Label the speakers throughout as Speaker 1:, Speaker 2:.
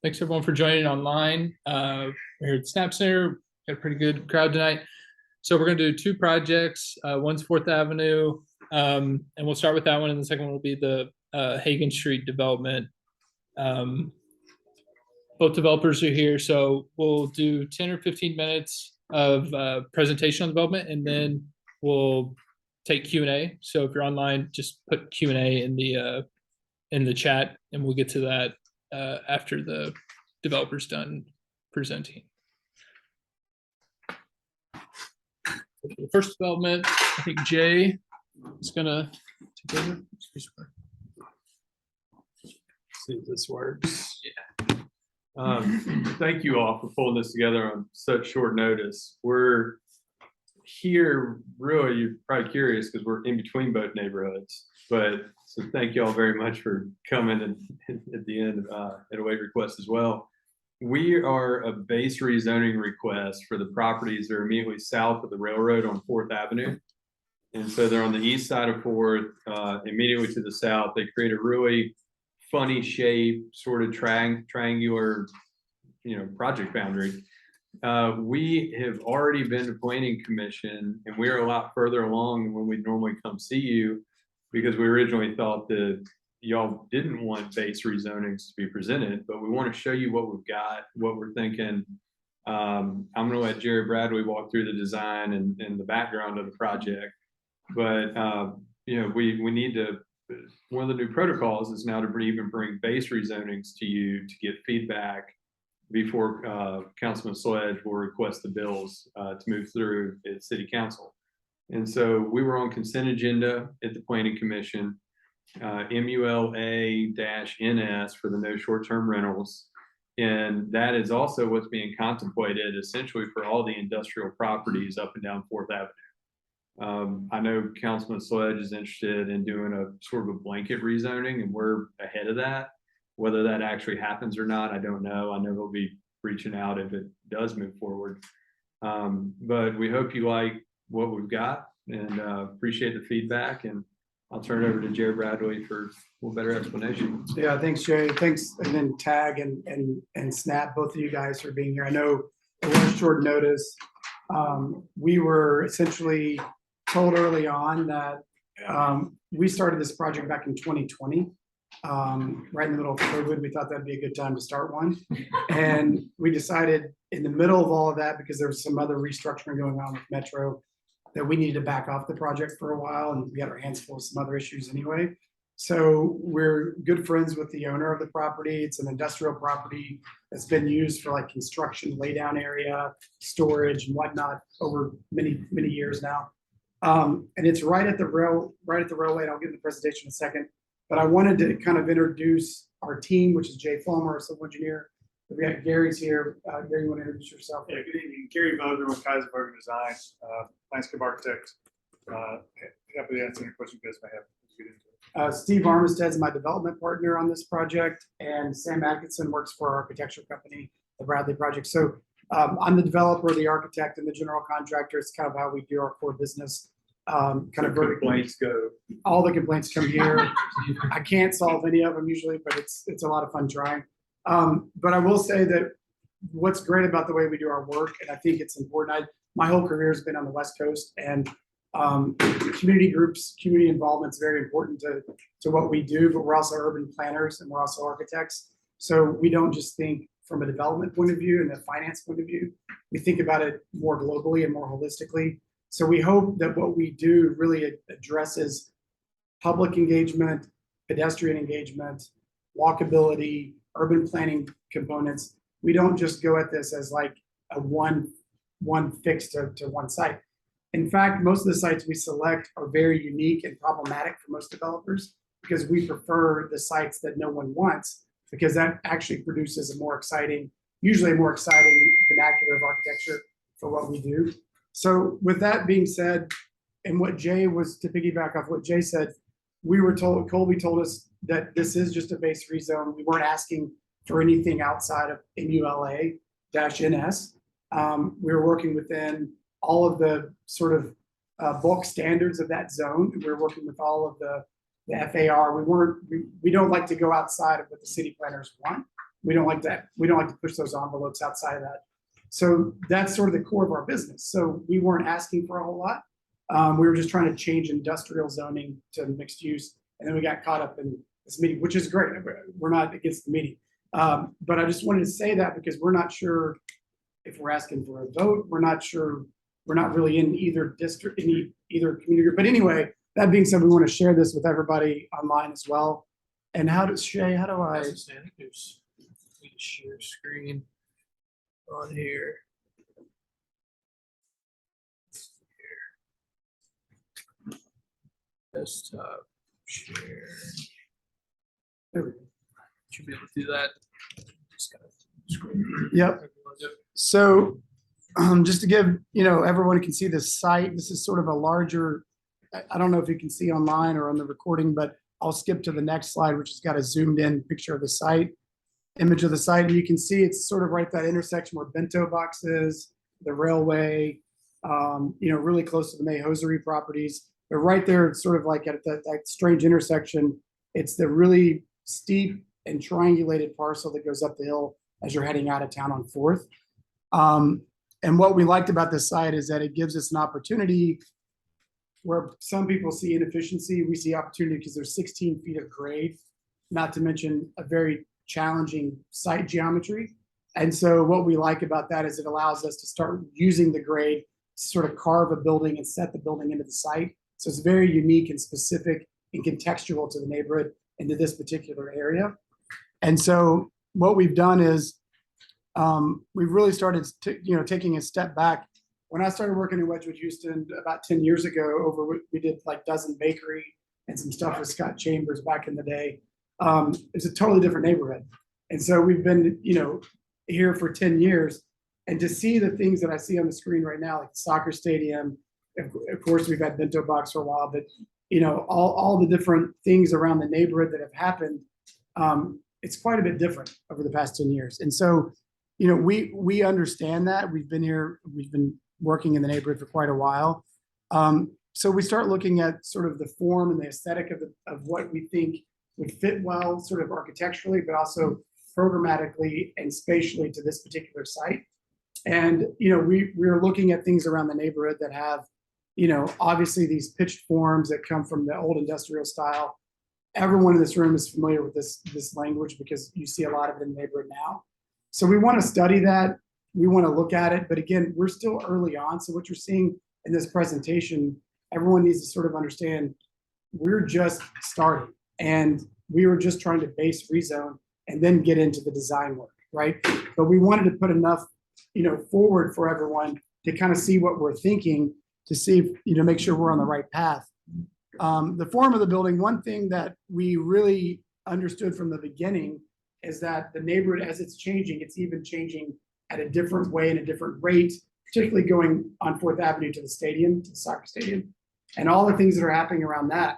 Speaker 1: Thanks everyone for joining online. We're here at Snap Center. Got a pretty good crowd tonight. So we're going to do two projects. One's 4th Avenue, and we'll start with that one, and the second one will be the Hagan Street development. Both developers are here, so we'll do 10 or 15 minutes of presentation on development, and then we'll take Q&A. So if you're online, just put Q&A in the chat, and we'll get to that after the developer's done presenting. The first development, I think Jay is gonna take over.
Speaker 2: See if this works. Yeah. Thank you all for pulling this together on such short notice. We're here, really, you're probably curious because we're in between both neighborhoods. But so thank you all very much for coming and at the end at a wait request as well. We are a base rezoning request for the properties that are immediately south of the railroad on 4th Avenue. And so they're on the east side of 4th, immediately to the south. They create a really funny shape, sort of triangular, project boundary. We have already been to planning commission, and we're a lot further along than when we normally come see you, because we originally thought that y'all didn't want base rezonings to be presented, but we want to show you what we've got, what we're thinking. I'm going to let Jerry Bradley walk through the design and the background of the project, but we need to. One of the new protocols is now to even bring base rezonings to you to get feedback before Councilman Sledge will request the bills to move through at City Council. And so we were on consent agenda at the Planning Commission, MULA-NS for the no short-term rentals. And that is also what's being contemplated essentially for all the industrial properties up and down 4th Avenue. I know Councilman Sledge is interested in doing a sort of a blanket rezoning, and we're ahead of that. Whether that actually happens or not, I don't know. I know he'll be reaching out if it does move forward. But we hope you like what we've got and appreciate the feedback. And I'll turn it over to Jerry Bradley for a little better explanation.
Speaker 3: Yeah, thanks, Jay. Thanks, and then Tag and Snap, both of you guys for being here. I know it was short notice. We were essentially told early on that we started this project back in 2020, right in the middle of COVID. We thought that'd be a good time to start one. And we decided in the middle of all of that, because there was some other restructuring going on with Metro, that we needed to back off the project for a while, and we had our hands full with some other issues anyway. So we're good friends with the owner of the property. It's an industrial property that's been used for like construction, laydown area, storage, and whatnot over many years now. And it's right at the railway. And I'll get in the presentation in a second. But I wanted to kind of introduce our team, which is Jay Fulmer, our civil engineer. We got Gary's here. Gary, you want to introduce yourself?
Speaker 4: Yeah, good evening. Gary Vogler with Kaiserberg Design, landscape architect. Happy to answer any questions you guys may have as we get into it.
Speaker 3: Steve Armistead is my development partner on this project, and Sam Atkinson works for our architecture company, the Bradley Project. So I'm the developer, the architect, and the general contractor. It's kind of how we do our core business. Kind of
Speaker 2: complaints go.
Speaker 3: All the complaints come here. I can't solve any of them usually, but it's a lot of fun trying. But I will say that what's great about the way we do our work, and I think it's important. My whole career has been on the West Coast, and community groups, community involvement is very important to what we do. But we're also urban planners, and we're also architects. So we don't just think from a development point of view and a finance point of view. We think about it more globally and more holistically. So we hope that what we do really addresses public engagement, pedestrian engagement, walkability, urban planning components. We don't just go at this as like a one fix to one site. In fact, most of the sites we select are very unique and problematic for most developers, because we prefer the sites that no one wants, because that actually produces usually a more exciting vernacular of architecture for what we do. So with that being said, and what Jay was, to piggyback off what Jay said, we were told, Colby told us that this is just a base rezone. We weren't asking for anything outside of MULA-NS. We were working within all of the sort of bulk standards of that zone. We were working with all of the FAR. We don't like to go outside of what the city planners want. We don't like that. We don't like to push those envelopes outside of that. So that's sort of the core of our business. So we weren't asking for a whole lot. We were just trying to change industrial zoning to mixed use. And then we got caught up in this meeting, which is great. We're not against the meeting. But I just wanted to say that because we're not sure if we're asking for a vote. We're not sure. We're not really in either district, in either community group. But anyway, that being said, we want to share this with everybody online as well. And how does Shay, how do I?
Speaker 1: We share screen on here. Desktop share.
Speaker 3: There we go.
Speaker 1: Should be able to do that. Just kind of scroll through.
Speaker 3: Yep. So just to give, everyone can see the site. This is sort of a larger, I don't know if you can see online or on the recording, but I'll skip to the next slide, which has got a zoomed in picture of the site, image of the site. And you can see it's sort of right at that intersection where Bento Box is, the railway, really close to the May Hosiery properties. But right there, it's sort of like at that strange intersection. It's the really steep and triangulated parcel that goes up the hill as you're heading out of town on 4th. And what we liked about this site is that it gives us an opportunity where some people see inefficiency. We see opportunity because there's 16 feet of grade, not to mention a very challenging site geometry. And so what we like about that is it allows us to start using the grade to sort of carve a building and set the building into the site. So it's very unique and specific and contextual to the neighborhood and to this particular area. And so what we've done is we've really started taking a step back. When I started working in Wedgwood, Houston about 10 years ago, we did like Dozen Bakery and some stuff with Scott Chambers back in the day. It's a totally different neighborhood. And so we've been, here for 10 years. And to see the things that I see on the screen right now, like the soccer stadium, of course, we've had Bento Box for a while, but all the different things around the neighborhood that have happened, it's quite a bit different over the past 10 years. And so, we understand that. We've been working in the neighborhood for quite a while. So we start looking at sort of the form and the aesthetic of what we think would fit well, sort of architecturally, but also programmatically and spatially to this particular site. And, we're looking at things around the neighborhood that have, obviously these pitched forms that come from the old industrial style. Everyone in this room is familiar with this language because you see a lot of it in the neighborhood now. So we want to study that. We want to look at it. But again, we're still early on. So what you're seeing in this presentation, everyone needs to sort of understand we're just starting. And we were just trying to base rezone and then get into the design work, right? But we wanted to put enough, forward for everyone to kind of see what we're thinking, to see if, make sure we're on the right path. The form of the building, one thing that we really understood from the beginning is that the neighborhood, as it's changing, it's even changing at a different way and a different rate, particularly going on 4th Avenue to the stadium, to the soccer stadium, and all the things that are happening around that.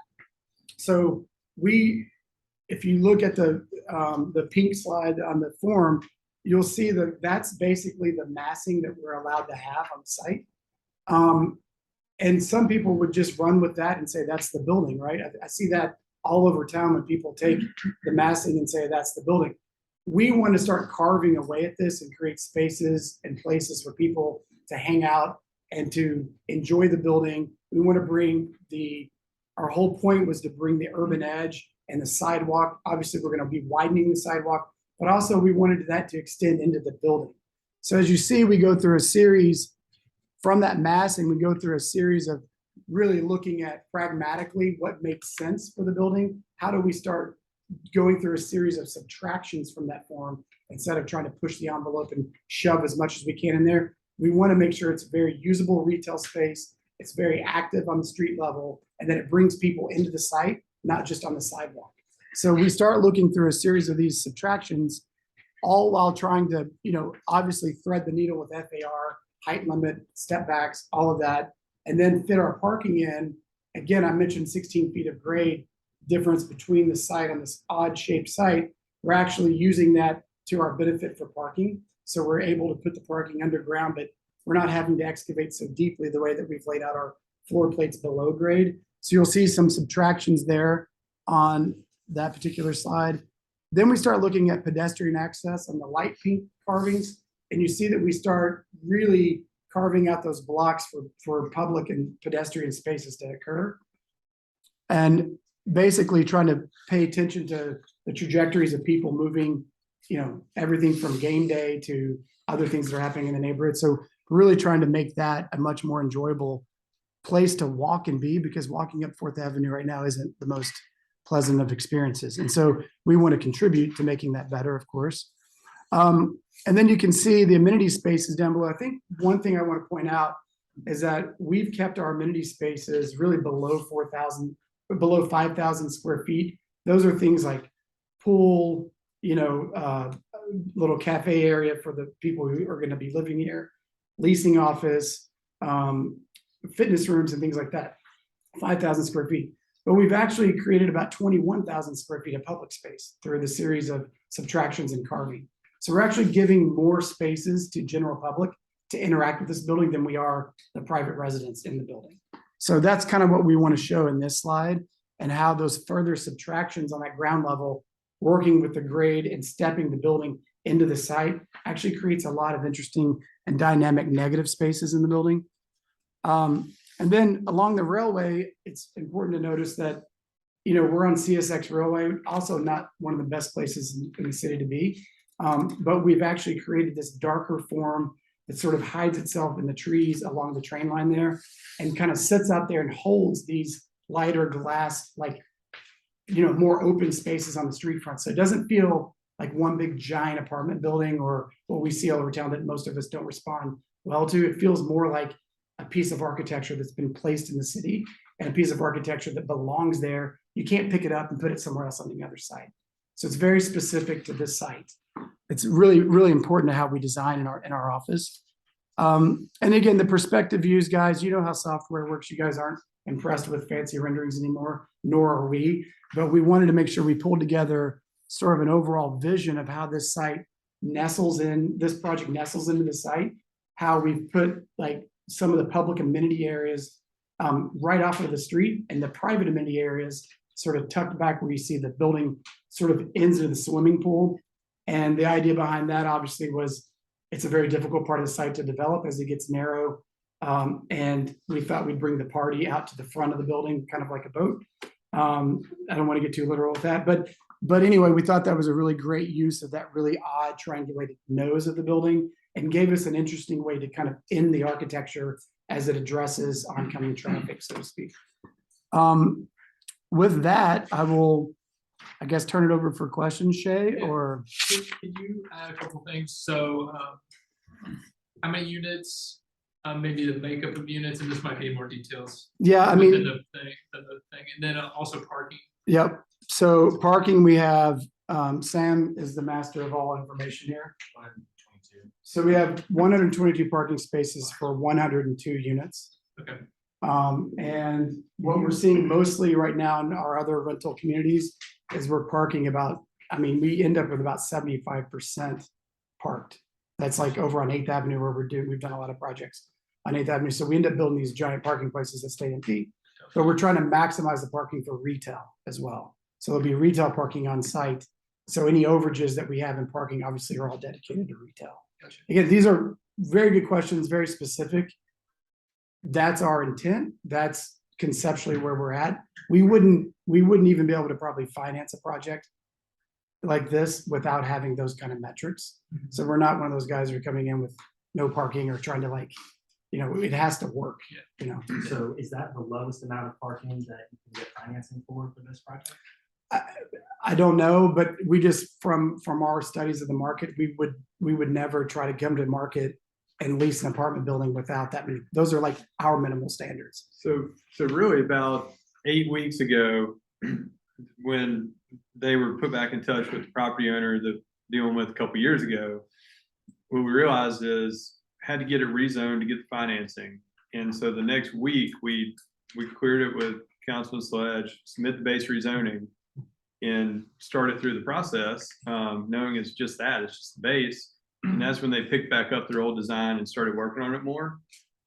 Speaker 3: So if you look at the pink slide on the form, you'll see that that's basically the massing that we're allowed to have on the site. And some people would just run with that and say, that's the building, right? I see that all over town when people take the massing and say, that's the building. We want to start carving away at this and create spaces and places for people to hang out and to enjoy the building. We want to bring our whole point was to bring the urban edge and the sidewalk. Obviously, we're going to be widening the sidewalk, but also we wanted that to extend into the building. So as you see, we go through a series from that massing, we go through a series of really looking at pragmatically what makes sense for the building. How do we start going through a series of subtractions from that form instead of trying to push the envelope and shove as much as we can in there? We want to make sure it's a very usable retail space. It's very active on the street level, and then it brings people into the site, not just on the sidewalk. So we start looking through a series of these subtractions, all while trying to, obviously thread the needle with FAR, height limit, step backs, all of that, and then fit our parking in. Again, I mentioned 16 feet of grade difference between the site on this odd shaped site. We're actually using that to our benefit for parking. So we're able to put the parking underground, but we're not having to excavate so deeply the way that we've laid out our floor plates below grade. So you'll see some subtractions there on that particular slide. Then we start looking at pedestrian access and the light pink carvings, and you see that we start really carving out those blocks for public and pedestrian spaces to occur. And basically trying to pay attention to the trajectories of people moving, everything from game day to other things that are happening in the neighborhood. So really trying to make that a much more enjoyable place to walk and be, because walking up 4th Avenue right now isn't the most pleasant of experiences. And so we want to contribute to making that better, of course. And then you can see the amenity spaces down below. I think one thing I want to point out is that we've kept our amenity spaces really below 5,000 square feet. Those are things like pool, little cafe area for the people who are going to be living here, leasing office, fitness rooms and things like that, 5,000 square feet. But we've actually created about 21,000 square feet of public space through the series of subtractions and carving. So we're actually giving more spaces to general public to interact with this building than we are the private residents in the building. So that's kind of what we want to show in this slide, and how those further subtractions on that ground level, working with the grade and stepping the building into the site, actually creates a lot of interesting and dynamic negative spaces in the building. And then along the railway, it's important to notice that, we're on CSX Railway, also not one of the best places in the city to be. But we've actually created this darker form that sort of hides itself in the trees along the train line there, and kind of sits out there and holds these lighter glass, more open spaces on the street front. So it doesn't feel like one big giant apartment building or what we see all over town that most of us don't respond well to. It feels more like a piece of architecture that's been placed in the city, and a piece of architecture that belongs there. You can't pick it up and put it somewhere else on the other side. So it's very specific to this site. It's really, really important to how we design in our office. And again, the perspective views, guys, you know how software works. You guys aren't impressed with fancy renderings anymore, nor are we. But we wanted to make sure we pulled together sort of an overall vision of how this project nestles into the site, how we've put some of the public amenity areas right off of the street, and the private amenity areas sort of tucked back where you see the building sort of ends in the swimming pool. And the idea behind that obviously was it's a very difficult part of the site to develop as it gets narrow. And we thought we'd bring the party out to the front of the building, kind of like a boat. I don't want to get too literal with that, but anyway, we thought that was a really great use of that really odd triangulated nose of the building, and gave us an interesting way to kind of end the architecture as it addresses oncoming traffic, so to speak. With that, I will, I guess, turn it over for questions, Shay,
Speaker 1: Yeah.
Speaker 3: or?
Speaker 1: Could you add a couple things? So how many units, maybe the makeup of units, and this might be more details.
Speaker 3: Yeah, I
Speaker 1: within
Speaker 3: mean,
Speaker 1: the thing, and then also parking.
Speaker 3: yep. So parking, we have, Sam is the master of all information here.
Speaker 1: 122.
Speaker 3: So we have 122 parking spaces for 102 units.
Speaker 1: Okay.
Speaker 3: And what we're seeing mostly right now in our other rental communities is we're parking we end up with about 75% parked. That's like over on 8th Avenue where we've done a lot of projects on 8th Avenue. So we end up building these giant parking places that stay empty. But we're trying to maximize the parking for retail as well. So there'll be retail parking on site. So any overages that we have in parking obviously are all dedicated to retail.
Speaker 1: Gotcha.
Speaker 3: Again, these are very good questions, very specific. That's our intent. That's conceptually where we're at. We wouldn't even be able to probably finance a project like this without having those kind of metrics. So we're not one of those guys who are coming in with no parking or trying to it has to work.
Speaker 5: So is that the lowest amount of parking that you can get financing for this project?
Speaker 3: I don't know, but we just from our studies of the market, we would never try to come to market and lease an apartment building without that. Those are like our minimal standards.
Speaker 2: So really about 8 weeks ago, when they were put back in touch with the property owner that dealing with a couple years ago, what we realized is had to get it rezoned to get the financing. And so the next week we cleared it with Councilman Sledge, submit the base rezoning, and started through the process, knowing it's just that, it's just the base. And that's when they picked back up their old design and started working on it more.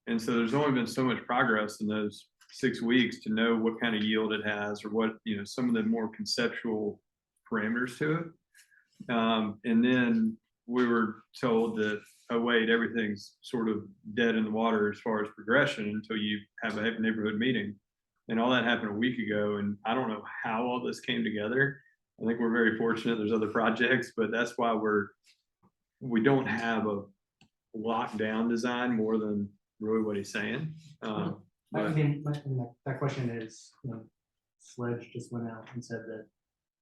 Speaker 2: And so there's only been so much progress in those 6 weeks to know what kind of yield it has, or what, some of the more conceptual parameters to it. And then we were told that, oh wait, everything's sort of dead in the water as far as progression until you have a neighborhood meeting. And all that happened a week ago, and I don't know how all this came together. I think we're very fortunate there's other projects, but that's why we don't have a lockdown design more than really what he's saying.
Speaker 5: I
Speaker 2: But
Speaker 5: mean, that question is, Sledge just went out and said that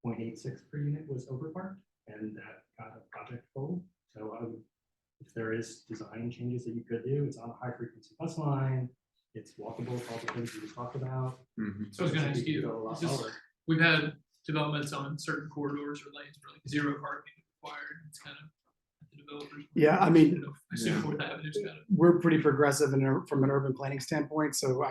Speaker 5: 0.86 per unit was overparked, and that got a project pulled. So if there is design changes that you could do, it's on a high frequency bus line, it's walkable, all the things we just talked about.
Speaker 1: So I was gonna ask you,
Speaker 5: Go a lot
Speaker 1: is this-
Speaker 5: lower.
Speaker 1: we've had developments on certain corridors or lanes where like zero parking required. It's kind of the developers.
Speaker 3: Yeah, I mean,
Speaker 1: I assume Fourth Avenue's kind of.
Speaker 3: we're pretty progressive from an urban planning standpoint, so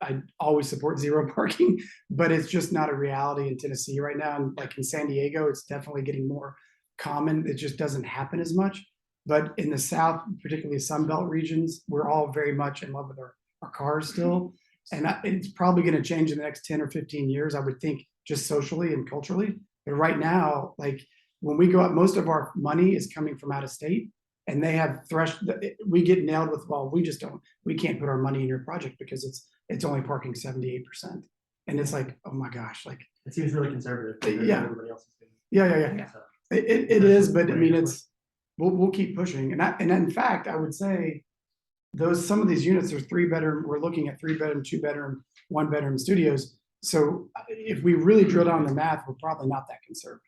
Speaker 3: I'd always support zero parking, but it's just not a reality in Tennessee right now. And like in San Diego, it's definitely getting more common. It just doesn't happen as much. But in the South, particularly Sunbelt regions, we're all very much in love with our cars still. And it's probably going to change in the next 10 or 15 years, I would think, just socially and culturally. But right now, like when we go out, most of our money is coming from out of state, and they have we get nailed with, well, we can't put our money in your project because it's only parking 78%. And it's like, oh my gosh, like,
Speaker 5: It seems really conservative. compared to
Speaker 3: Yeah.
Speaker 5: what everybody else is doing.
Speaker 3: yeah.
Speaker 5: So,
Speaker 3: It is, but I mean, we'll keep pushing. And in fact, I would say some of these units are 3-bedroom, we're looking at 3-bedroom, 2-bedroom, 1-bedroom studios. So if we really drill down the math, we're probably not that conservative.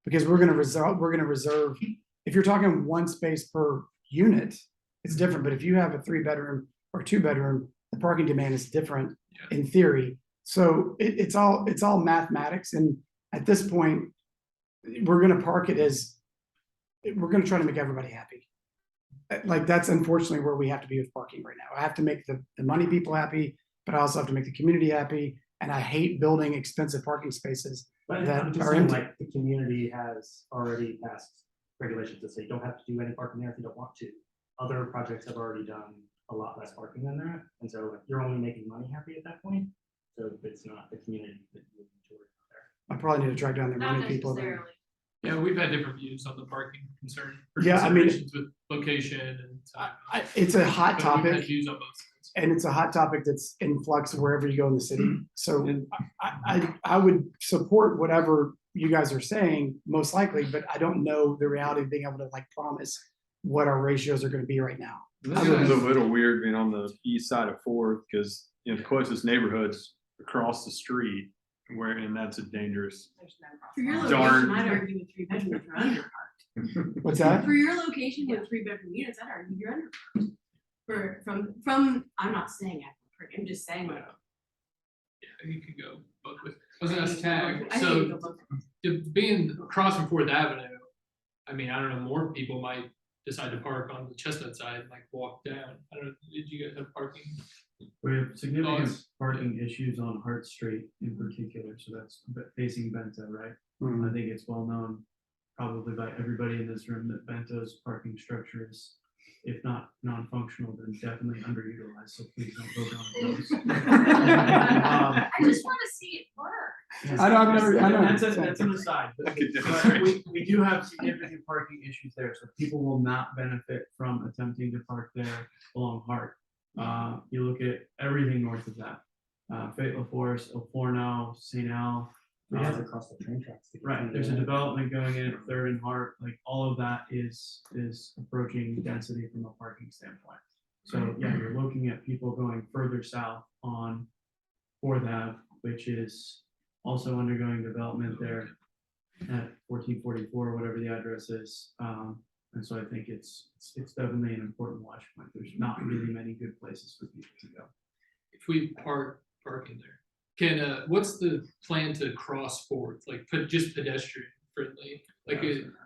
Speaker 3: Because we're gonna reserve, if you're talking 1 space per unit, it's different. But if you have a 3-bedroom or 2-bedroom, the parking demand is different in theory. So it's all mathematics. And at this point, we're gonna park it as, we're gonna try to make everybody happy. Like that's unfortunately where we have to be with parking right now. I have to make the money people happy, but I also have to make the community happy. And I hate building expensive parking spaces
Speaker 5: But
Speaker 3: that
Speaker 5: I'm just
Speaker 3: are
Speaker 5: saying,
Speaker 3: empty.
Speaker 5: like, the community has already passed regulations that say you don't have to do any parking there if you don't want to. Other projects have already done a lot less parking than that, and so you're only making money happy at that point. So it's not the community that you enjoy there.
Speaker 3: I probably need to track down the
Speaker 6: Not
Speaker 3: money people. that-
Speaker 6: necessarily.
Speaker 1: Yeah, we've had different views on the parking concern. or
Speaker 3: Yeah, I mean-
Speaker 1: considerations with location and time.
Speaker 3: It's a hot
Speaker 1: But we've had
Speaker 3: topic,
Speaker 1: views on both sides.
Speaker 3: and it's a hot topic that's in flux wherever you go in the city. So I would support whatever you guys are saying, most likely, but I don't know the reality of being able to like promise what our ratios are gonna be right now.
Speaker 2: this is a little weird being on the east side of Fourth, because the closest neighborhood's across the street, and that's a dangerous.
Speaker 6: For your
Speaker 2: Darn.
Speaker 6: location, I'd argue with 3-bedroom, you're underparked.
Speaker 3: What's that?
Speaker 6: For your location with 3-bedroom units, I'd argue you're underparked. From, I'm not saying I'm just saying like.
Speaker 1: Yeah, you could go both ways. I was gonna ask Tag,
Speaker 6: I think you
Speaker 1: so
Speaker 6: go both ways.
Speaker 1: being across from Fourth Avenue, I mean, I don't know, more people might decide to park on the Chestnut side and like walk down. I don't know, did you guys have parking?
Speaker 7: We have significant
Speaker 1: Thoughts?
Speaker 7: parking issues on Hart Street in particular, so that's facing Bento, right? I think it's well known probably by everybody in this room that Bento's parking structure is, if not non-functional, then definitely underutilized, so please don't vote on those.
Speaker 6: I just wanna see it work.
Speaker 3: I know, I've never- I know.
Speaker 7: That's an aside, but
Speaker 2: could
Speaker 7: but
Speaker 2: demonstrate.
Speaker 7: we do have significant parking issues there, so people will not benefit from attempting to park there along Hart. You look at everything north of that, Fayetteville Forest, Oporno, St. Al.
Speaker 5: We have to cross the train tracks. to get
Speaker 7: Right,
Speaker 5: to
Speaker 7: there's a
Speaker 5: the-
Speaker 7: development going in at Third and Hart, like all of that is approaching density from a parking standpoint. So yeah, you're looking at people going further south on Fourth Ave, which is also undergoing development there at 1444, whatever the address is. And so I think it's definitely an important watch point. There's not really many good places for people to go.
Speaker 1: If we parking there, can, what's the plan to cross Fourth, like just pedestrian friendly? Like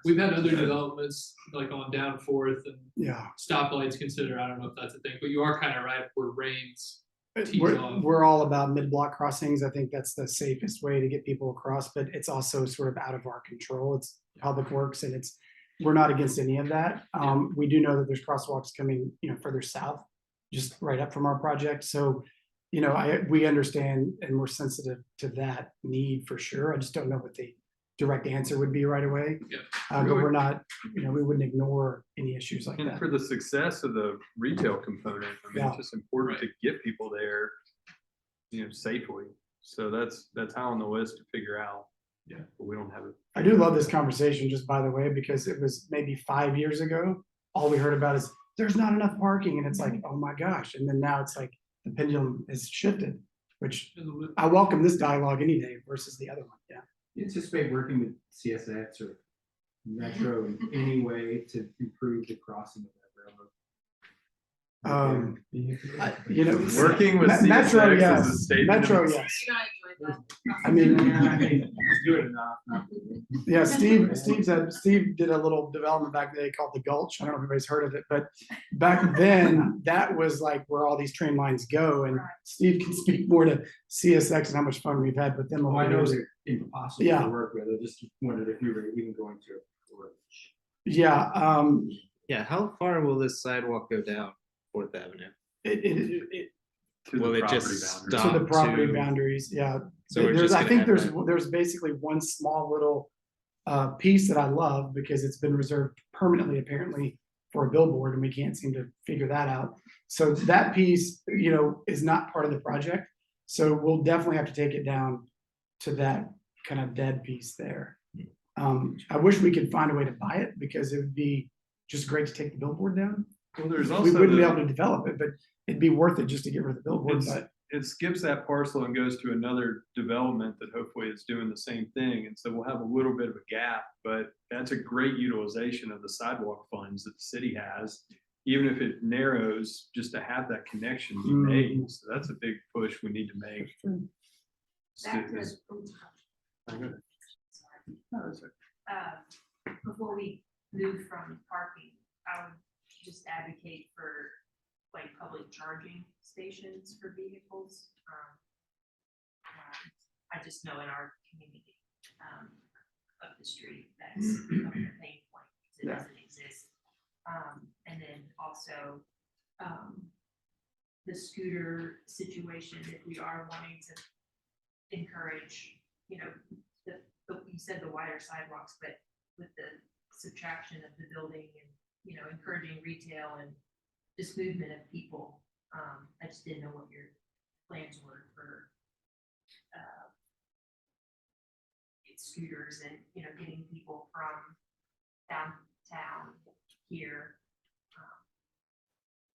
Speaker 1: we've had other developments like on down Fourth and
Speaker 3: Yeah.
Speaker 1: stoplights considered, I don't know if that's a thing, but you are kind of right where Reigns. Tees
Speaker 3: We're,
Speaker 1: off.
Speaker 3: we're all about mid-block crossings. I think that's the safest way to get people across, but it's also sort of out of our control. It's public works and we're not against any of that. We do know that there's crosswalks coming, further south, just right up from our project. So, we understand and we're sensitive to that need for sure. I just don't know what the direct answer would be right away.
Speaker 1: Yeah.
Speaker 3: But we're not, we wouldn't ignore any issues like
Speaker 2: And
Speaker 3: that.
Speaker 2: for the success of the retail component, I mean,
Speaker 3: Yeah.
Speaker 2: it's just important to get people there, safely. So that's high on the list to figure out.
Speaker 1: Yeah.
Speaker 2: But we don't have it.
Speaker 3: I do love this conversation, just by the way, because it was maybe 5 years ago, all we heard about is there's not enough parking, and it's like, oh my gosh, and then now it's like the pendulum has shifted, which I welcome this dialogue any day versus the other one. Yeah.
Speaker 8: You anticipate working with CSX or Metro in any way to improve the crossing of that railroad?
Speaker 2: Working with
Speaker 3: Metro,
Speaker 2: CSX
Speaker 3: yes.
Speaker 2: is a statement.
Speaker 3: Metro,
Speaker 2: of-
Speaker 3: yes.
Speaker 6: You gotta enjoy that.
Speaker 3: I mean,
Speaker 8: It's good enough.
Speaker 3: yeah, Steve did a little development back then called the Gulch. I don't know if anybody's heard of it, but back then that was like where all these train lines go. And
Speaker 6: Right.
Speaker 3: Steve can speak more to CSX and how much fun we've had with them.
Speaker 8: Well,
Speaker 3: over
Speaker 8: I
Speaker 3: the
Speaker 8: know
Speaker 3: years.
Speaker 8: they're impossible
Speaker 3: Yeah.
Speaker 8: to work with. I just wondered if you were even going to approach.
Speaker 3: Yeah,
Speaker 9: Yeah, how far will this sidewalk go down Fourth Avenue?
Speaker 3: it
Speaker 2: To the
Speaker 9: Will it
Speaker 2: property
Speaker 9: just
Speaker 2: boundary.
Speaker 3: to the
Speaker 9: stop
Speaker 3: property
Speaker 9: to-
Speaker 3: boundaries, yeah.
Speaker 9: So we're
Speaker 3: There's,
Speaker 9: just
Speaker 3: I
Speaker 9: gonna
Speaker 3: think
Speaker 9: have
Speaker 3: there's basically one small little piece that I love because it's been reserved permanently apparently for a billboard and we can't seem to figure that out. So that piece, is not part of the project. So we'll definitely have to take it down to that kind of dead piece there. I wish we could find a way to buy it because it would be just great to take the billboard down.
Speaker 2: Well, there's
Speaker 3: We
Speaker 2: also
Speaker 3: wouldn't be
Speaker 2: the-
Speaker 3: able to develop it, but it'd be worth it just to get rid of the billboard,
Speaker 2: It's-
Speaker 3: but.
Speaker 2: it skips that parcel and goes to another development that hopefully is doing the same thing. And so we'll have a little bit of a gap, but that's a great utilization of the sidewalk funds that the city has, even if it narrows, just to have that connection be made. So that's a big push we need to make.
Speaker 6: Back to,
Speaker 2: Is-
Speaker 6: sorry. Before we move from parking, I would just advocate for like public charging stations for vehicles. I just know in our community, up the street, that's becoming a pain point, because it
Speaker 3: Yeah.
Speaker 6: doesn't exist. And then also, the scooter situation, if we are wanting to encourage, you said the wider sidewalks, but with the subtraction of the building and, encouraging retail and just movement of people, I just didn't know what your plans were for scooters and, getting people from downtown here.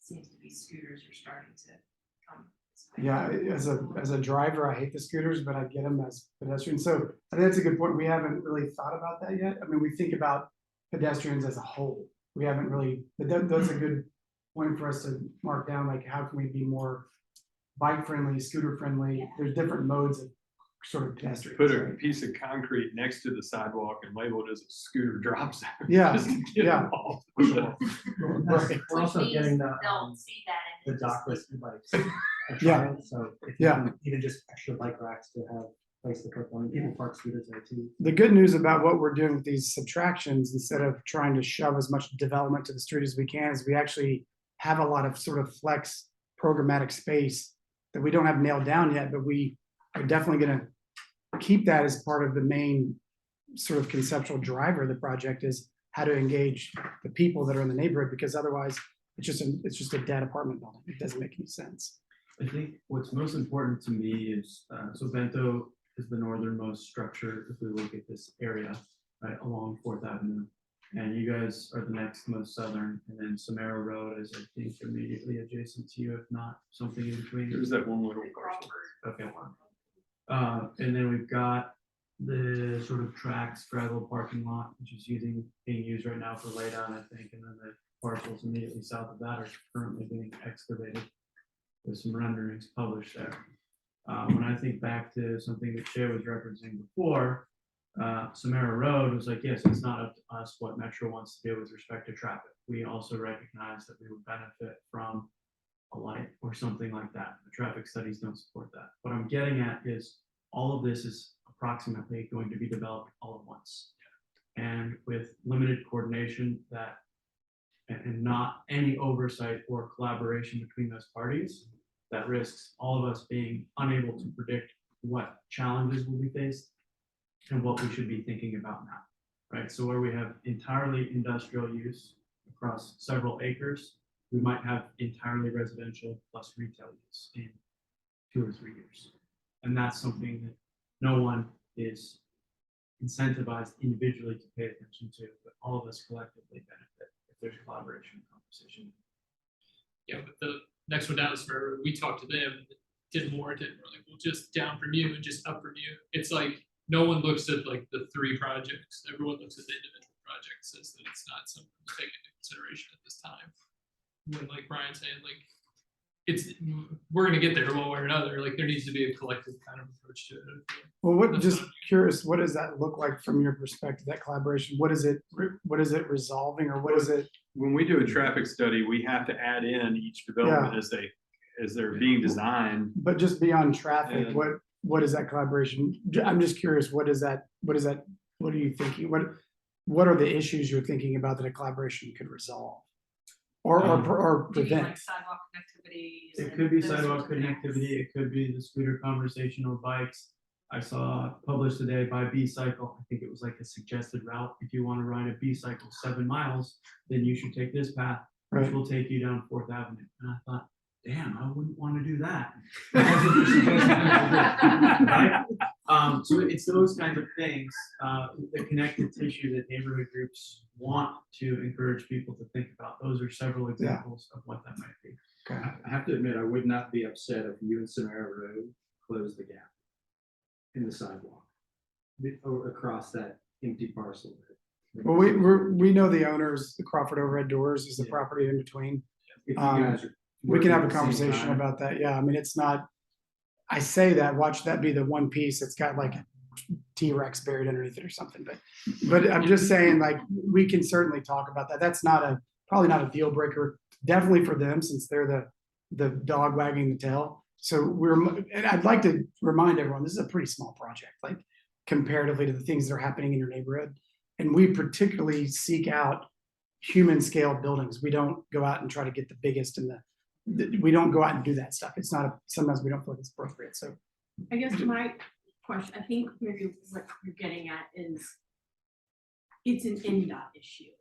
Speaker 6: Seems to be scooters are starting to come. this way.
Speaker 3: Yeah, as a driver, I hate the scooters, but I get them as pedestrians. So I think that's a good point. We haven't really thought about that yet. I mean, we think about pedestrians as a whole. We haven't really, but that's a good point for us to mark down, like how can we be more bike friendly, scooter friendly?
Speaker 6: Yeah.
Speaker 3: There's different modes of sort of pedestrians.
Speaker 2: Put a
Speaker 3: right?
Speaker 2: piece of concrete next to the sidewalk and label it as a scooter drop zone.
Speaker 3: Yeah,
Speaker 2: just to get
Speaker 3: yeah.
Speaker 2: involved.
Speaker 3: Right.
Speaker 8: We're also
Speaker 6: Which
Speaker 8: getting
Speaker 6: means
Speaker 8: the,
Speaker 6: they'll see that
Speaker 8: the
Speaker 6: and then just
Speaker 8: dockless e-bikes. a
Speaker 3: Yeah.
Speaker 8: trial. So if you
Speaker 3: Yeah.
Speaker 8: can even just extra bike racks to have place to put them, people park scooters there too.
Speaker 3: The good news about what we're doing with these subtractions, instead of trying to shove as much development to the street as we can, is we actually have a lot of sort of flex programmatic space that we don't have nailed down yet, but we are definitely gonna keep that as part of the main sort of conceptual driver of the project, is how to engage the people that are in the neighborhood, because otherwise it's just a dead apartment building. It doesn't make any sense.
Speaker 7: I think what's most important to me is, so Bento is the northernmost structure, if we look at this area, right, along Fourth Avenue. And you guys are the next most southern, and then Samara Road is, I think, immediately adjacent to you, if not something in between.
Speaker 2: There's that one little
Speaker 6: the
Speaker 2: parcel.
Speaker 6: Crawford.
Speaker 7: Okay. And then we've got the sort of tracks gravel parking lot, which is being used right now for laydown, I think, and then the parcels immediately south of that are currently being excavated. There's some renderings published there. When I think back to something that Shay was referencing before, Samara Road was like, yes, it's not up to us what Metro wants to do with respect to traffic. We also recognize that we would benefit from a light or something like that. The traffic studies don't support that. What I'm getting at is all of this is approximately going to be developed all at once. And with limited coordination and not any oversight or collaboration between those parties, that risks all of us being unable to predict what challenges will be faced and what we should be thinking about now, right? So where we have entirely industrial use across several acres, we might have entirely residential plus retail use in 2 or 3 years. And that's something that no one is incentivized individually to pay attention to, but all of us collectively benefit if there's collaboration and conversation.
Speaker 1: Yeah, but the next one down is where we talked to them, didn't warrant it. We're like, well, just down from you and just up from you. It's like, no one looks at like the 3 projects. Everyone looks at the individual projects, says that it's not something to take into consideration at this time. When like Brian saying, like, we're gonna get there one way or another. Like there needs to be a collective kind of approach to it.
Speaker 3: Well,
Speaker 1: That's
Speaker 3: just
Speaker 1: not-
Speaker 3: curious, what does that look like from your perspective, that collaboration? What is it resolving, or what is it?
Speaker 2: When we do a traffic study, we have to add in each development as they're being designed.
Speaker 3: But just beyond traffic,
Speaker 2: And-
Speaker 3: what is that collaboration? I'm just curious, what are you thinking? What are the issues you're thinking about that a collaboration could resolve? Or
Speaker 6: Do you mean
Speaker 3: prevent?
Speaker 6: like sidewalk connectivity?
Speaker 7: It
Speaker 6: and
Speaker 7: could be
Speaker 6: those sorts
Speaker 7: sidewalk
Speaker 6: of things?
Speaker 7: connectivity, it could be the scooter conversation or bikes. I saw published today by B-Cycle, I think it was like a suggested route. If you want to ride a B-Cycle 7 miles, then you should take this path, which
Speaker 3: Right.
Speaker 7: will take you down 4th Avenue. And I thought, damn, I wouldn't want to do that. Right? So it's those kinds of things, the connective tissue that neighborhood groups want to encourage people to think about. Those are several examples of what that might be.
Speaker 8: I have to admit, I would not be upset if you and Samara Road closed the gap in the sidewalk or across that empty parcel.
Speaker 3: Well, we know the owners, the Crawford Overhead Doors is the
Speaker 8: Yeah.
Speaker 3: property in between.
Speaker 8: If you
Speaker 3: Um,
Speaker 8: guys are
Speaker 3: We can have a
Speaker 8: working at the same
Speaker 3: conversation
Speaker 8: time,
Speaker 3: about that. Yeah, I mean, it's not, I say that, watch that be the one piece that's got like a T-Rex buried underneath it or something, but I'm just saying, like, we can certainly talk about that. That's probably not a deal breaker, definitely for them, since they're the dog wagging the tail. So and I'd like to remind everyone, this is a pretty small project, like comparatively to the things that are happening in your neighborhood. And we particularly seek out human scale buildings. We don't go out and try to get the biggest and we don't go out and do that stuff. It's not, sometimes we don't feel like it's appropriate. So
Speaker 10: I guess my question, I think maybe what you're getting at is it's an NDOT issue.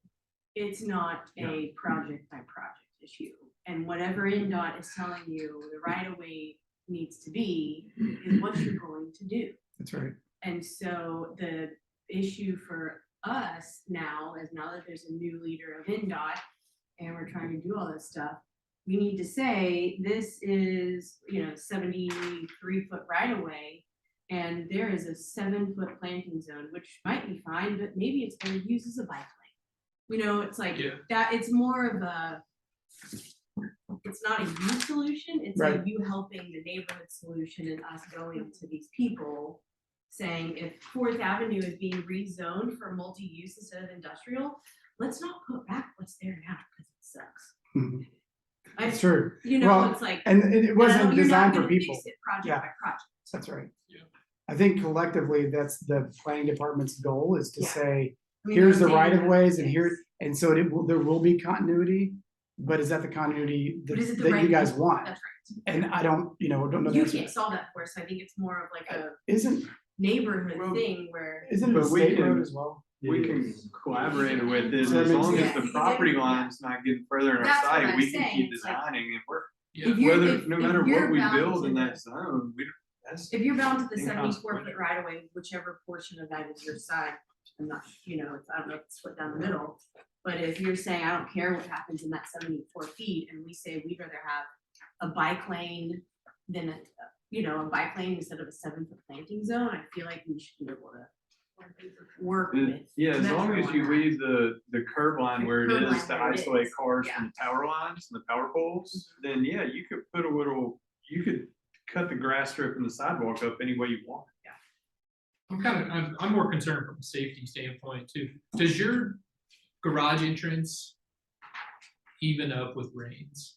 Speaker 10: It's not a project by project issue. And whatever NDOT is telling you the right of way needs to be is what you're going to do.
Speaker 3: that's right.
Speaker 10: And so the issue for us now is, now that there's a new leader of NDOT and we're trying to do all this stuff, we need to say, this is, 73-foot right of way. And there is a 7-foot planting zone, which might be fine, but maybe it's better used as a bike lane. It's like
Speaker 1: Yeah.
Speaker 10: that, it's more of it's not a you solution, it's a
Speaker 3: Right.
Speaker 10: you helping the neighborhood solution and us going to these people saying, if 4th Avenue is being rezoned for multi-use instead of industrial, let's not put back what's there now because it sucks.
Speaker 3: Mhm.
Speaker 10: I-
Speaker 3: It's true. Well,
Speaker 10: it's like.
Speaker 3: And it
Speaker 10: no,
Speaker 3: wasn't
Speaker 10: you're not
Speaker 3: designed for
Speaker 10: gonna fix
Speaker 3: people.
Speaker 10: it project
Speaker 3: Yeah.
Speaker 10: by project.
Speaker 3: That's right.
Speaker 1: Yeah.
Speaker 3: I think collectively, that's the planning department's goal, is to
Speaker 10: Yeah.
Speaker 3: say,
Speaker 10: I mean,
Speaker 3: here's the
Speaker 10: I'm saying
Speaker 3: right of ways and
Speaker 10: yes.
Speaker 3: here, and so there will be continuity, but is that the continuity
Speaker 10: But is it the
Speaker 3: that
Speaker 10: right
Speaker 3: you guys
Speaker 10: people?
Speaker 3: want?
Speaker 10: That's right.
Speaker 3: And I don't know. the
Speaker 10: You
Speaker 3: answer to
Speaker 10: can't
Speaker 3: that.
Speaker 10: solve that for us. I think it's more of like a
Speaker 3: Isn't
Speaker 10: neighborhood
Speaker 2: Well,
Speaker 10: thing where.
Speaker 3: it a
Speaker 2: But we
Speaker 3: state
Speaker 2: can-
Speaker 3: road as well?
Speaker 2: We
Speaker 8: It
Speaker 2: can
Speaker 8: is.
Speaker 2: collaborate with it,
Speaker 3: So that
Speaker 2: as
Speaker 3: makes
Speaker 2: long as
Speaker 10: sense.
Speaker 2: the property line's not getting further in our
Speaker 10: That's what
Speaker 2: site,
Speaker 10: I'm
Speaker 2: we can
Speaker 10: saying,
Speaker 2: keep
Speaker 10: it's like-
Speaker 2: designing and work.
Speaker 1: Yeah.
Speaker 10: If you're-
Speaker 2: Whether,
Speaker 10: if-
Speaker 2: no
Speaker 10: if
Speaker 2: matter
Speaker 10: you're
Speaker 2: what we
Speaker 10: bound
Speaker 2: build
Speaker 10: to
Speaker 2: in
Speaker 10: the-
Speaker 2: that zone, that's.
Speaker 10: If you're bound to the
Speaker 2: Inconsequential.
Speaker 10: 74-foot right of way, whichever portion of that is your side, I'm not, I don't know if it's split down the middle. But if you're saying, I don't care what happens in that 74 feet, and we say we'd rather have a bike lane than a bike lane instead of a 7-foot planting zone, I feel like we should be able to work with.
Speaker 2: Yeah, as long
Speaker 10: Metro
Speaker 2: as
Speaker 10: on
Speaker 2: you
Speaker 10: that.
Speaker 2: leave the curb line
Speaker 10: The
Speaker 2: where it
Speaker 10: curb
Speaker 2: is
Speaker 10: line
Speaker 2: to
Speaker 10: where it
Speaker 2: isolate
Speaker 10: is,
Speaker 2: cars
Speaker 10: yeah.
Speaker 2: from the power lines and the power poles, then yeah, you could put you could cut the grass strip and the sidewalk up any way you want.
Speaker 1: I'm more concerned from a safety standpoint too. Does your garage entrance even up with rains?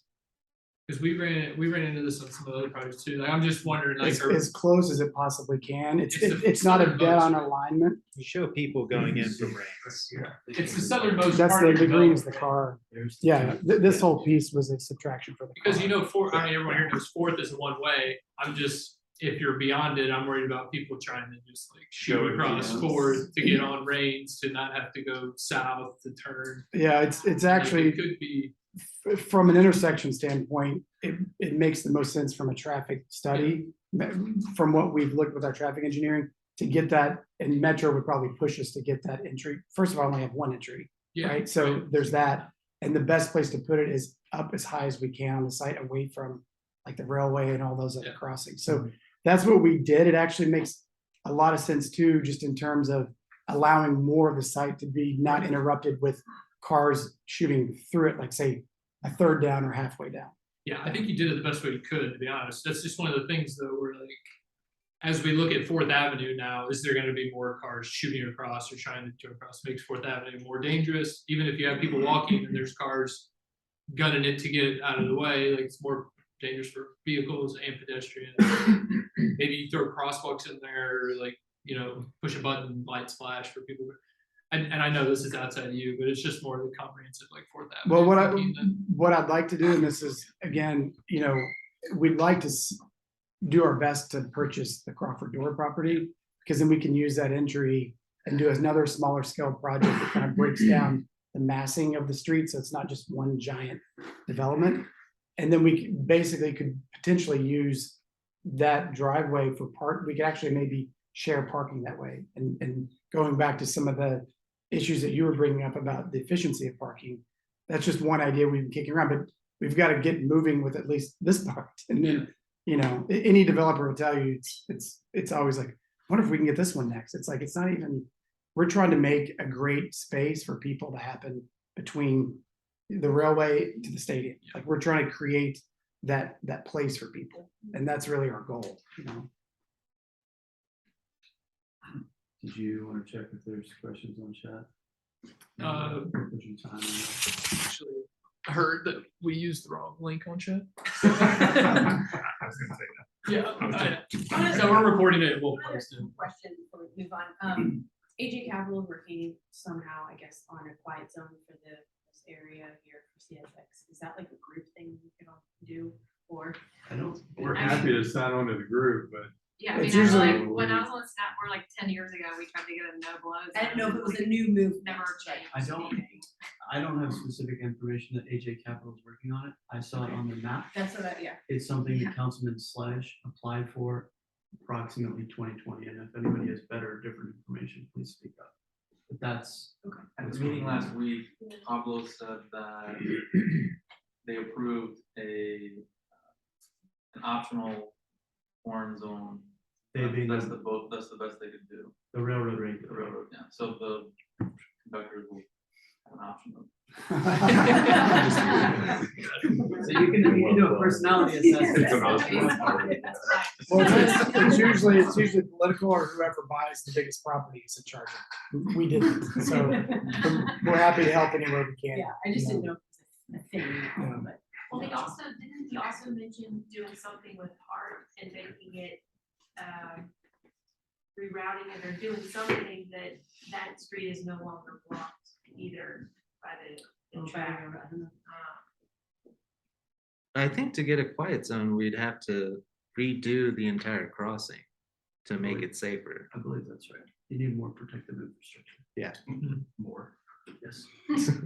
Speaker 1: Because we ran into this on some of the other projects too. Like, I'm just wondering, like,
Speaker 3: As close as it possibly can. It's
Speaker 1: It's the
Speaker 3: it's not a dead
Speaker 1: southernmost,
Speaker 3: on
Speaker 1: right?
Speaker 3: alignment.
Speaker 9: You show people going in from rains.
Speaker 1: it's the southernmost
Speaker 3: That's
Speaker 1: part of
Speaker 3: the green is the
Speaker 1: development.
Speaker 3: car.
Speaker 7: There's the
Speaker 3: Yeah,
Speaker 7: two.
Speaker 3: this whole piece was a subtraction for the
Speaker 1: Because
Speaker 3: car.
Speaker 1: everyone here knows 4th is a one way. I'm just if you're beyond it, I'm worried about people trying to just like shoot
Speaker 2: Go
Speaker 1: across
Speaker 2: again.
Speaker 1: Fourth to get on Reigns, to not have to go south to turn.
Speaker 3: Yeah, it's
Speaker 1: Like,
Speaker 3: actually,
Speaker 1: it could be,
Speaker 3: from an intersection standpoint, it makes the most sense from a traffic study. From what we've looked with our traffic engineering, to get that, and Metro would probably push us to get that entry. First of all, I only have one entry,
Speaker 1: yeah,
Speaker 3: right? So there's that. And the best place to put it is up as high as we can on the site, away from like the railway and all those other
Speaker 1: Yeah.
Speaker 3: crossings. So that's what we did. It actually makes a lot of sense too, just in terms of allowing more of the site to be not interrupted with cars shooting through it, like say a third down or halfway down.
Speaker 1: Yeah, I think you did it the best way you could, to be honest. That's just one of the things though, where like, as we look at Fourth Avenue now, is there gonna be more cars shooting across or trying to turn across? Makes Fourth Avenue more dangerous, even if you have people walking and there's cars gunning it to get out of the way, like it's more dangerous for vehicles and pedestrians. Maybe you throw crosswalks in there, or like, push a button, lights flash for people. And I know this is outside of you, but it's just more of the comprehensive, like Fourth Avenue.
Speaker 3: Well,
Speaker 1: thinking that-
Speaker 3: what I'd like to do, and this is, again, we'd like to do our best to purchase the Crawford Door property, because then we can use that entry and do another smaller scale project that kind of breaks down the massing of the street, so it's not just one giant development. And then we basically could potentially use that driveway for we could actually maybe share parking that way. And going back to some of the issues that you were bringing up about the efficiency of parking, that's just one idea we've been kicking around, but we've got to get moving with at least this part. And then, any developer will tell you, it's always like, what if we can get this one next? It's like, it's not even, we're trying to make a great space for people to happen between the railway to the stadium. Like, we're trying to create that place for people. And that's really our goal,
Speaker 5: Did you want to check if there's questions on chat? Put your time on that.
Speaker 1: Actually, I heard that we used the wrong link on chat.
Speaker 4: I was gonna say that.
Speaker 1: Yeah, so we're recording it, we'll
Speaker 10: Another
Speaker 1: post it.
Speaker 10: question before we move on. AJ Capital working somehow, I guess, on a quiet zone for this area here for CSX. Is that like a group thing we can all do, or?
Speaker 2: We're happy to sign on to the group, but
Speaker 6: Yeah, I mean,
Speaker 3: It's
Speaker 6: I feel
Speaker 3: usually-
Speaker 6: like when I was on staff, we're like 10 years ago, we tried to get a no blows.
Speaker 10: I didn't know if it was a new move.
Speaker 6: Never changed.
Speaker 7: I don't have specific information that AJ Capital is working on it. I saw it on the map.
Speaker 10: That's what yeah.
Speaker 7: It's something that Councilman Sledge applied for approximately 2020, and if anybody has better or different information, please speak up. But that's.
Speaker 11: At the meeting last week, Pablo said that they approved an optional foreign zone.
Speaker 7: They being
Speaker 11: That's the best they could do,
Speaker 7: the railroad rate.
Speaker 11: the railroad, yeah, so the conductors will have an option of.
Speaker 5: So you can do a personality assessment.
Speaker 3: Well, it's usually political, or whoever buys the biggest property is in charge of it. We didn't, so we're happy to help any way we can.
Speaker 10: Yeah, I just didn't know if it was a thing, but.
Speaker 6: Well, didn't he also mention doing something with Hart and making it, rerouting it or doing something that street is no longer blocked either by the track.
Speaker 9: I think to get a quiet zone, we'd have to redo the entire crossing to make it safer.
Speaker 7: I believe that's right. You need more protective infrastructure.
Speaker 9: Yeah.
Speaker 7: More. Yes.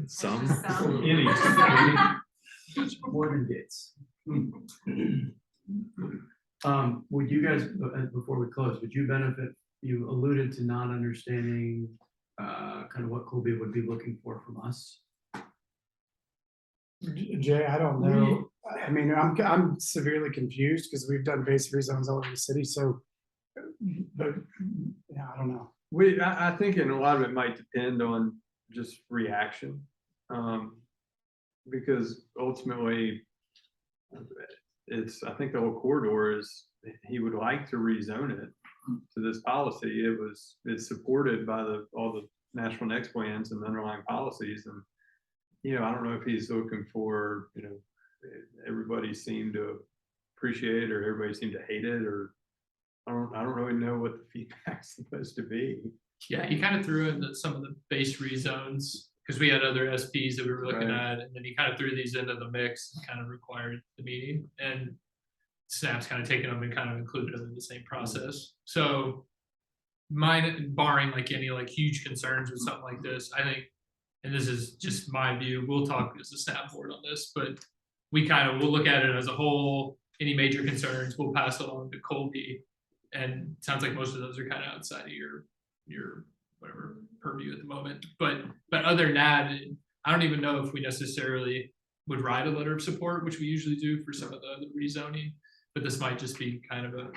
Speaker 9: Some.
Speaker 7: More than gates. Would you guys, before we close, would you benefit, you alluded to not understanding kind of what Colby would be looking for from us.
Speaker 3: Jay, I don't know. I mean, I'm severely confused because we've done base rezones all over the city, so, but, yeah, I don't know.
Speaker 2: I think a lot of it might depend on just reaction. Because ultimately, I think the whole corridor is, he would like to rezone it to this policy. It's supported by all the national next plans and underlying policies. And, I don't know if he's looking for, everybody seemed to appreciate it or everybody seemed to hate it, or I don't really know what the feedback's supposed to be.
Speaker 1: Yeah, he kind of threw in some of the base rezones because we had other SPs that we were looking at, and then he kind of threw these into the mix and kind of required the meeting. And Snap's kind of taken them and kind of included them in the same process. So mine, barring like any like huge concerns with something like this, I think, and this is just my view, we'll talk as a Snap board on this, but we'll look at it as a whole. Any major concerns, we'll pass it along to Colby. And it sounds like most of those are kind of outside of your whatever purview at the moment. But other than that, I don't even know if we necessarily would write a letter of support, which we usually do for some of the rezoning. But this might just be kind of a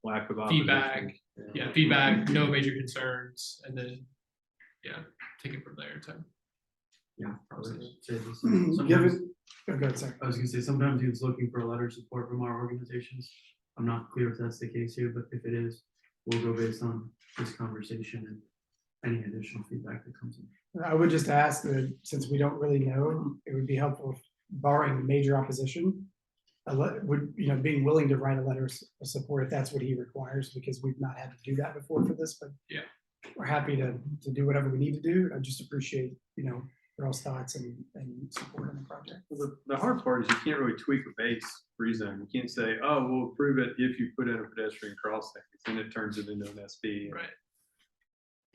Speaker 2: Lack of
Speaker 1: feedback.
Speaker 2: opposition.
Speaker 1: Yeah, feedback, no major concerns, and then take it from there. Type.
Speaker 5: Yeah, probably.
Speaker 3: Given, oh, go ahead, sorry.
Speaker 7: I was gonna say, sometimes he's looking for a letter of support from our organizations. I'm not clear if that's the case here, but if it is, we'll go based on this conversation and any additional feedback that comes in.
Speaker 3: I would just ask that since we don't really know, it would be helpful if, barring major opposition, being willing to write a letter of support if that's what he requires, because we've not had to do that before for this, but
Speaker 1: Yeah.
Speaker 3: we're happy to do whatever we need to do. I just appreciate, Earl's thoughts and support on the project.
Speaker 2: The hard part is you can't really tweak a base rezone. You can't say, oh, we'll approve it if you put in a pedestrian crossing, then it turns it into an SB.
Speaker 1: Right.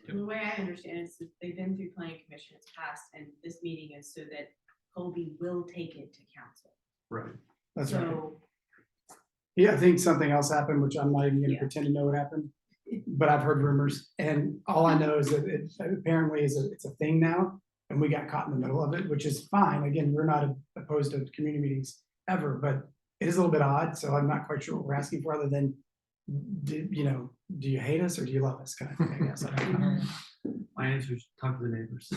Speaker 10: The way I understand it is that they've been through planning commission, it's passed, and this meeting is so that Colby will take it to council.
Speaker 7: Right.
Speaker 3: That's right.
Speaker 10: So,
Speaker 3: Yeah, I think something else happened, which I'm not even gonna
Speaker 10: Yeah.
Speaker 3: pretend to know what happened, but I've heard rumors, and all I know is that it apparently it's a thing now, and we got caught in the middle of it, which is fine. Again, we're not opposed to community meetings ever, but it is a little bit odd, so I'm not quite sure what we're asking for, other than, do you hate us or do you love us, kind of thing, I guess. I don't know.
Speaker 7: My answer is talk to the neighbors.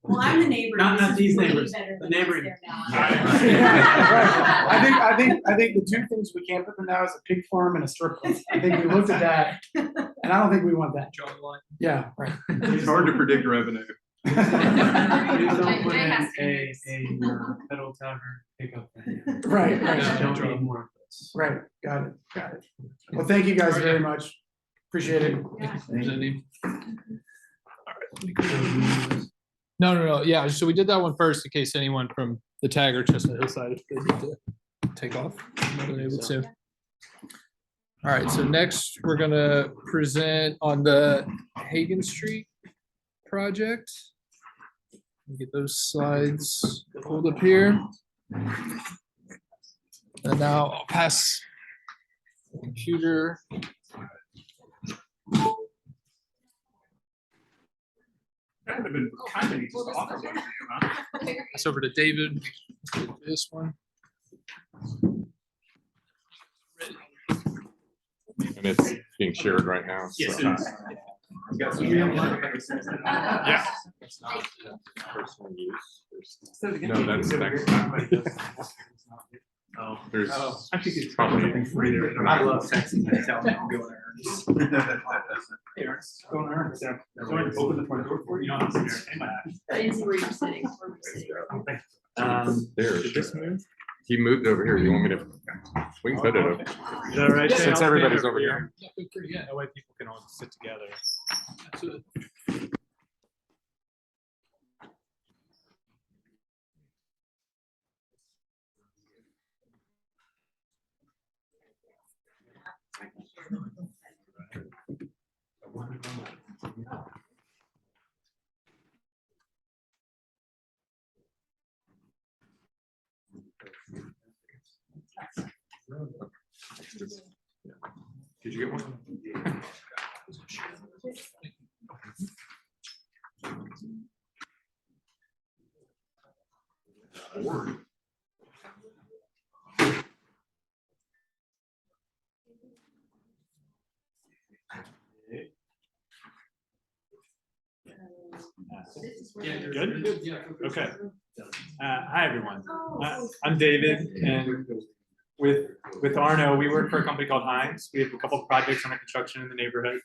Speaker 10: well, I'm the neighbor.
Speaker 7: Not
Speaker 10: this is
Speaker 7: these
Speaker 10: way
Speaker 7: neighbors,
Speaker 10: better
Speaker 7: the
Speaker 10: than what's
Speaker 7: neighboring.
Speaker 10: there now.
Speaker 3: Right. I think the two things we can't put them now is a pig farm and a strip club. I think we looked at that, and I don't think we want that.
Speaker 1: Draw the line.
Speaker 3: Yeah, right.
Speaker 2: It's hard to predict revenue.
Speaker 7: Please don't put
Speaker 6: Jay
Speaker 7: in
Speaker 6: has
Speaker 7: a
Speaker 6: standards.
Speaker 7: pedal tavern pickup thing.
Speaker 3: Right,
Speaker 7: Don't
Speaker 3: right,
Speaker 7: need more of this.
Speaker 3: right. Got it. Well, thank you guys very much. Appreciate it.
Speaker 10: Yeah.
Speaker 1: There's any- No. Yeah, so we did that one first in case anyone from the tag or Chestnut Hillside, if they need to take off, they're able to. All right, so next we're gonna present on the Hagan Street project. Get those slides pulled up here. And now I'll pass the computer.
Speaker 4: That would have been kind of easy to offer one to you, huh?
Speaker 1: Pass over to David. This one.
Speaker 12: And it's being shared right now.
Speaker 1: Yes,
Speaker 12: so-
Speaker 1: it is.
Speaker 4: Yeah.
Speaker 12: It's not personal use.
Speaker 4: No,
Speaker 12: No, that's next.
Speaker 4: Oh.
Speaker 12: There's
Speaker 4: I think it's
Speaker 12: probably.
Speaker 4: I love texting and telling them I'm going to Ernest. Hey, Ernest, going to Ernest. Yeah. Going to open the front door for you. You don't have to sit there.
Speaker 6: I didn't see where you're sitting, where we're sitting.
Speaker 12: There. Did this move? He moved over here. You want me to? We can put it over.
Speaker 4: Is that right? Shane?
Speaker 12: Since
Speaker 4: I'll
Speaker 12: everybody's
Speaker 4: stand
Speaker 12: over here.
Speaker 1: Yeah.
Speaker 4: That way people can all sit together.
Speaker 1: Absolutely.
Speaker 12: Did you get one?
Speaker 1: Yeah, you're
Speaker 4: Good?
Speaker 1: Yeah.
Speaker 4: Okay. Hi, everyone. I'm David, and with Arno, we work for a company called Hines. We have a couple of projects under construction in the neighborhood.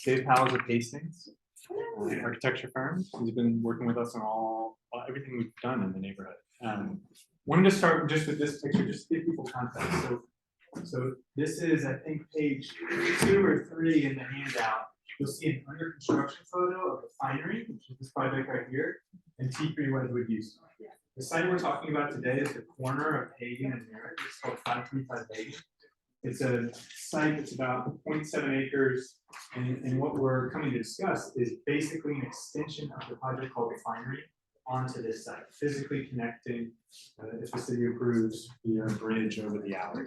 Speaker 4: Dave Powell's with Hastings, architecture firm. He's been working with us on everything we've done in the neighborhood. Wanted to start just with this picture, just to give people context. So this is, I think, page 2 or 3 in the handout. You'll see an under construction photo of a refinery, which is this project right here, and T3 Wedgewood Houston. The site we're talking about today is the corner of Hagan and Merritt. It's called 525 Hagan. It's a site that's about 0.7 acres. And what we're coming to discuss is basically an extension of the project called Refinery onto this site, physically connecting, if the city approves, via a bridge over the alley.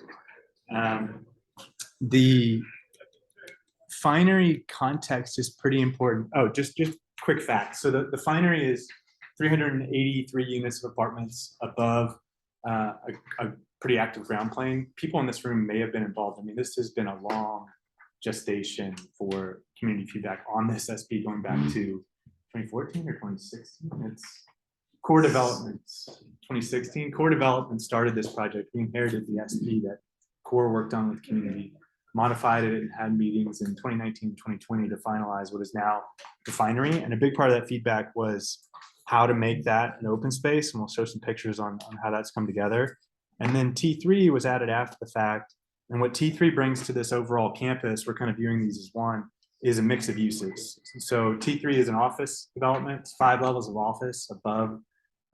Speaker 4: The finery context is pretty important. Oh, just quick facts. So the finery is 383 units of apartments above a pretty active ground plane. People in this room may have been involved. I mean, this has been a long gestation for community feedback on this SP going back to 2014 or 2016. It's Core Developments, 2016. Core Development started this project. We inherited the SP that Core worked on with community, modified it and had meetings in 2019, 2020 to finalize what is now the finery. And a big part of that feedback was how to make that an open space. And we'll show some pictures on how that's come together. And then T3 was added after the fact. And what T3 brings to this overall campus, we're kind of viewing these as one, is a mix of uses. So T3 is an office development. It's 5 levels of office above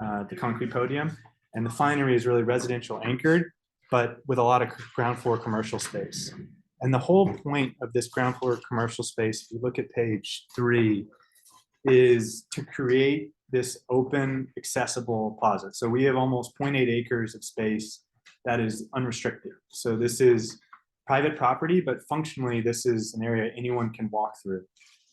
Speaker 4: the concrete podium. And the finery is really residential anchored, but with a lot of ground floor commercial space. And the whole point of this ground floor commercial space, if you look at page 3, is to create this open, accessible plaza. So we have almost 0.8 acres of space that is unrestricted. So this is private property, but functionally this is an area anyone can walk through.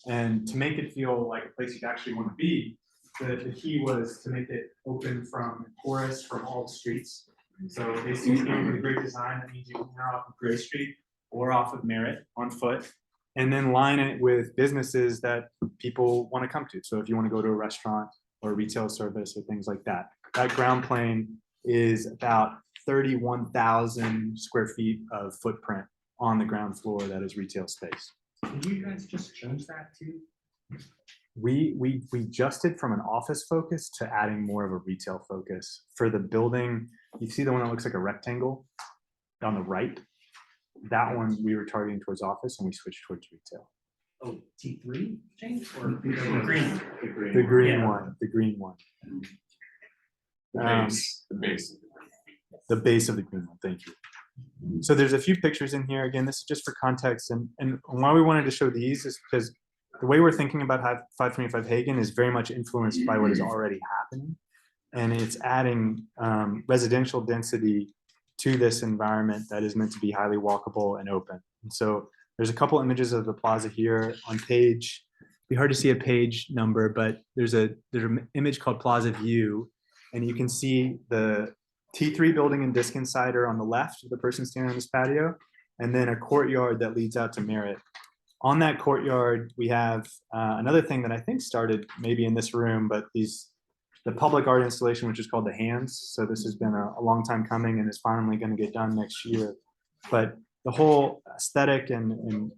Speaker 4: And to make it feel like a place you'd actually want to be, the key was to make it open from porous from all the streets. So basically came with a great design that means you can enter off of Gray Street or off of Merritt on foot, and then line it with businesses that people want to come to. So if you want to go to a restaurant or a retail service or things like that, that ground plane is about 31,000 square feet of footprint on the ground floor that is retail space.
Speaker 5: Did you guys just change that too?
Speaker 4: We adjusted from an office focus to adding more of a retail focus. For the building, you see the one that looks like a rectangle on the right? That one we were targeting towards office and we switched towards retail.
Speaker 5: Oh, T3 change or
Speaker 4: The
Speaker 5: green?
Speaker 4: green
Speaker 5: Yeah.
Speaker 4: one, the green one.
Speaker 12: The base, the base.
Speaker 4: The base of the green one, thank you. So there's a few pictures in here. Again, this is just for context. And why we wanted to show these is because the way we're thinking about 525 Hagan is very much influenced by what is already happening. And it's adding residential density to this environment that is meant to be highly walkable and open. And so there's a couple images of the plaza here on page, it'd be hard to see a page number, but there's an image called Plaza View. And you can see the T3 building and Disc Insider on the left of the person standing on this patio, and then a courtyard that leads out to Merritt. On that courtyard, we have another thing that I think started maybe in this room, but the public art installation, which is called The Hands. So this has been a long time coming and is finally going to get done next year. But the whole aesthetic and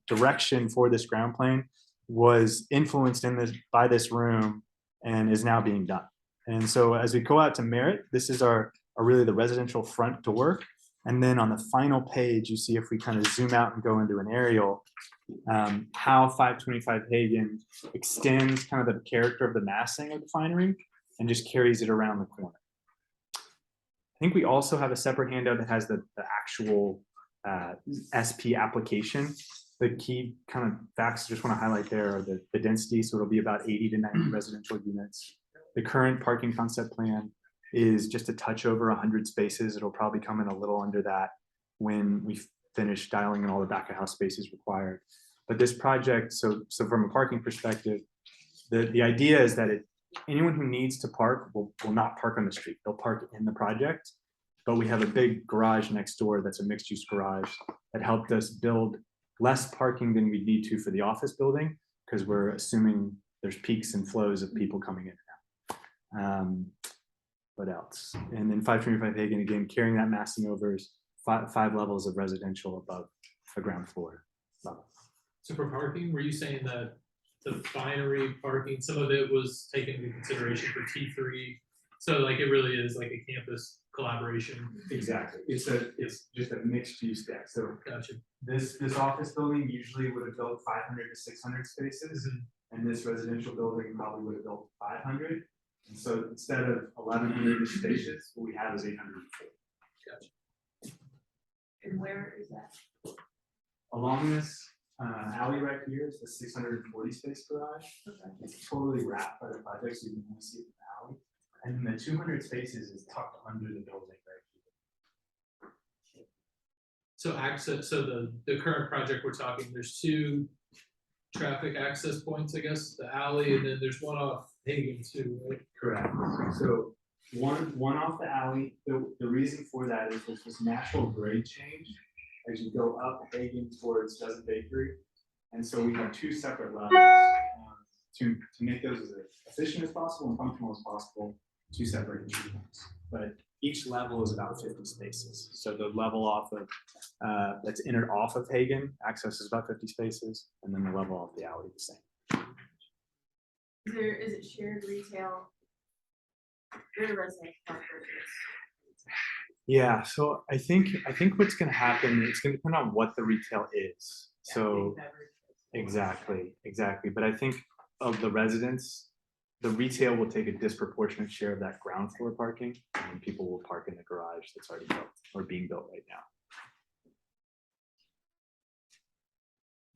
Speaker 4: direction for this ground plane was influenced by this room and is now being done. And so as we go out to Merritt, this is our really the residential front door. And then on the final page, you see if we kind of zoom out and go into an aerial, how 525 Hagan extends kind of the character of the massing of the finery and just carries it around the corner. I think we also have a separate handout that has the actual SP application. The key kind of facts I just want to highlight there are the density, so it'll be about 80 to 90 residential units. The current parking concept plan is just a touch over 100 spaces. It'll probably come in a little under that when we finish dialing in all the back of house spaces required. But this project, so from a parking perspective, the idea is that anyone who needs to park will not park on the street. They'll park in the project. But we have a big garage next door that's a mixed use garage that helped us build less parking than we need to for the office building, because we're assuming there's peaks and flows of people coming in and out. What else? And then 525 Hagan, again, carrying that massing over is five levels of residential above the ground floor level.
Speaker 1: So for parking, were you saying that the finery parking, some of it was taken into consideration for T3? So like it really is like a campus collaboration.
Speaker 4: Exactly. It's just a mixed use deck. So
Speaker 1: Gotcha.
Speaker 4: this office building usually would have built 500 to 600 spaces, and this residential building probably would have built 500. And so instead of 1,100 spaces, what we have is 840.
Speaker 6: And where is that?
Speaker 4: Along this alley right here is the 640 space garage. It's totally wrapped by the project, so you can only see the alley. And then the 200 spaces is tucked under the building right here.
Speaker 1: So access, so the current project we're talking, there's two traffic access points, I guess, the alley, and then there's one off Hagan too, right?
Speaker 4: Correct. So one off the alley, the reason for that is there's this natural grade change as you go up Hagan towards Dozen Bakery. And so we have two separate levels to make those as efficient as possible and functional as possible, two separate entry points. But each level is about 50 spaces. So the level off of, that's entered off of Hagan, access is about 50 spaces, and then the level off the alley the same.
Speaker 10: Is it shared retail? Where the residential park is?
Speaker 4: Yeah, so I think what's gonna happen, it's gonna depend on what the retail is. So exactly. But I think of the residents, the retail will take a disproportionate share of that ground floor parking, and people will park in the garage that's already built or being built right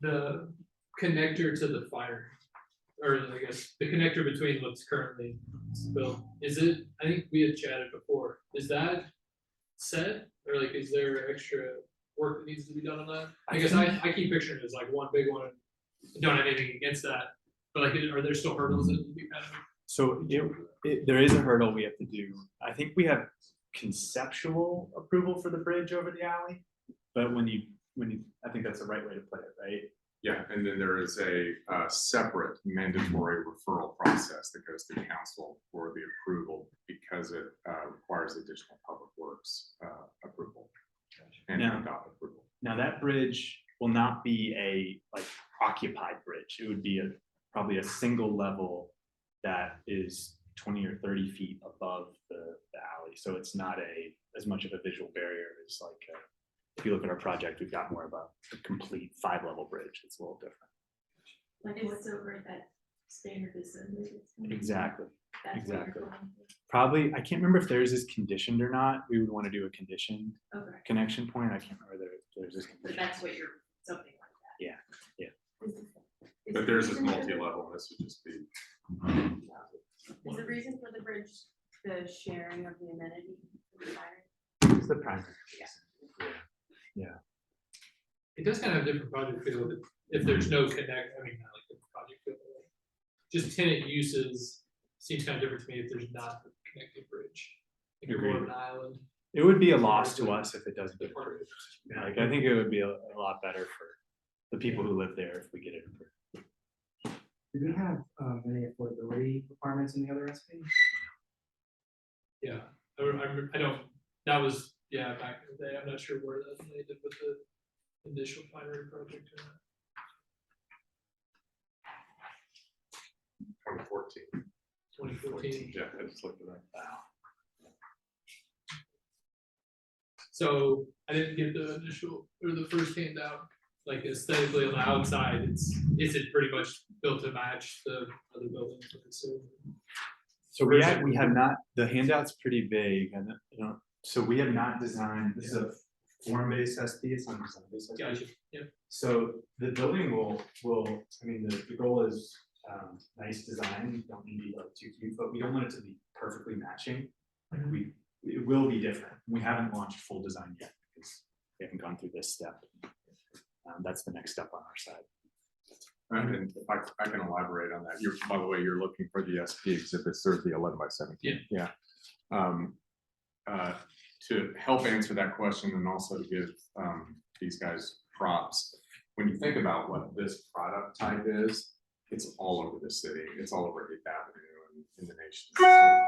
Speaker 4: now.
Speaker 1: The connector to the fire, or I guess the connector between what's currently built, is it, I think we had chatted before, is that set? Or like, is there extra work that needs to be done on that? I guess I keep picturing it as like one big one, don't have anything against that, but like, are there still hurdles that need to be kind of?
Speaker 4: So there is a hurdle we have to do. I think we have conceptual approval for the bridge over the alley, but when you, I think that's the right way to put it, right?
Speaker 12: Yeah, and then there is a separate mandatory referral process that goes to council for the approval because it requires additional public works approval and
Speaker 4: Now-
Speaker 12: NDOT approval.
Speaker 4: Now that bridge will not be a like occupied bridge. It would be probably a single level that is 20 or 30 feet above the alley. So it's not as much of a visual barrier as like, if you look at our project, we've got more of a complete 5-level bridge. It's a little different.
Speaker 6: Like what's over that standard assembly?
Speaker 4: Exactly.
Speaker 6: That's what you're
Speaker 4: exactly.
Speaker 6: going for.
Speaker 4: Probably, I can't remember if theirs is conditioned or not. We would want to do a conditioned
Speaker 6: Okay,
Speaker 4: connection point. I can't remember theirs is
Speaker 6: but
Speaker 4: conditioned.
Speaker 6: that's what you're, something like that.
Speaker 4: Yeah.
Speaker 6: Is
Speaker 12: But
Speaker 6: the
Speaker 12: theirs is
Speaker 6: reason for the-
Speaker 12: multi-level, and this would just be.
Speaker 10: Is the reason for the bridge the sharing of the amenity?
Speaker 4: It's the primary.
Speaker 1: It does kind of have different project feel if there's no connect, I mean, not like different project feel, but like, just tenant uses seems kind of different to me if there's not a connecting bridge. Like more of an island.
Speaker 4: It would be a loss to us if it doesn't get
Speaker 1: the part of
Speaker 4: approved.
Speaker 1: it.
Speaker 4: Like, I think it would be a lot better for the people who live there if we get it approved.
Speaker 5: Do we have any affordability requirements in the other SP?
Speaker 1: Yeah, I don't, that was, yeah, back in the day, I'm not sure where that landed with the initial binary project or not.
Speaker 12: 2014.
Speaker 1: 2014.
Speaker 12: Yeah, I just looked at that.
Speaker 1: So I didn't get the initial or the first handout, like aesthetically on the outside, is it pretty much built to match the other buildings?
Speaker 4: So we have not, the handout's pretty vague, and so we have not designed, this is a form-based SP, it's not a design-based SP.
Speaker 1: Gotcha, yeah.
Speaker 4: So the building will, I mean, the goal is nice design, you don't need to be like too cute, but we don't want it to be perfectly matching. Like it will be different. We haven't launched full design yet because we haven't gone through this step. That's the next step on our side.
Speaker 12: And if I can elaborate on that, by the way, you're looking for the SP exhibits, there's the 11 by 17. Yeah. To help answer that question and also to give these guys props, when you think about what this product type is, it's all over the city. It's all over 8th Avenue and in the Nation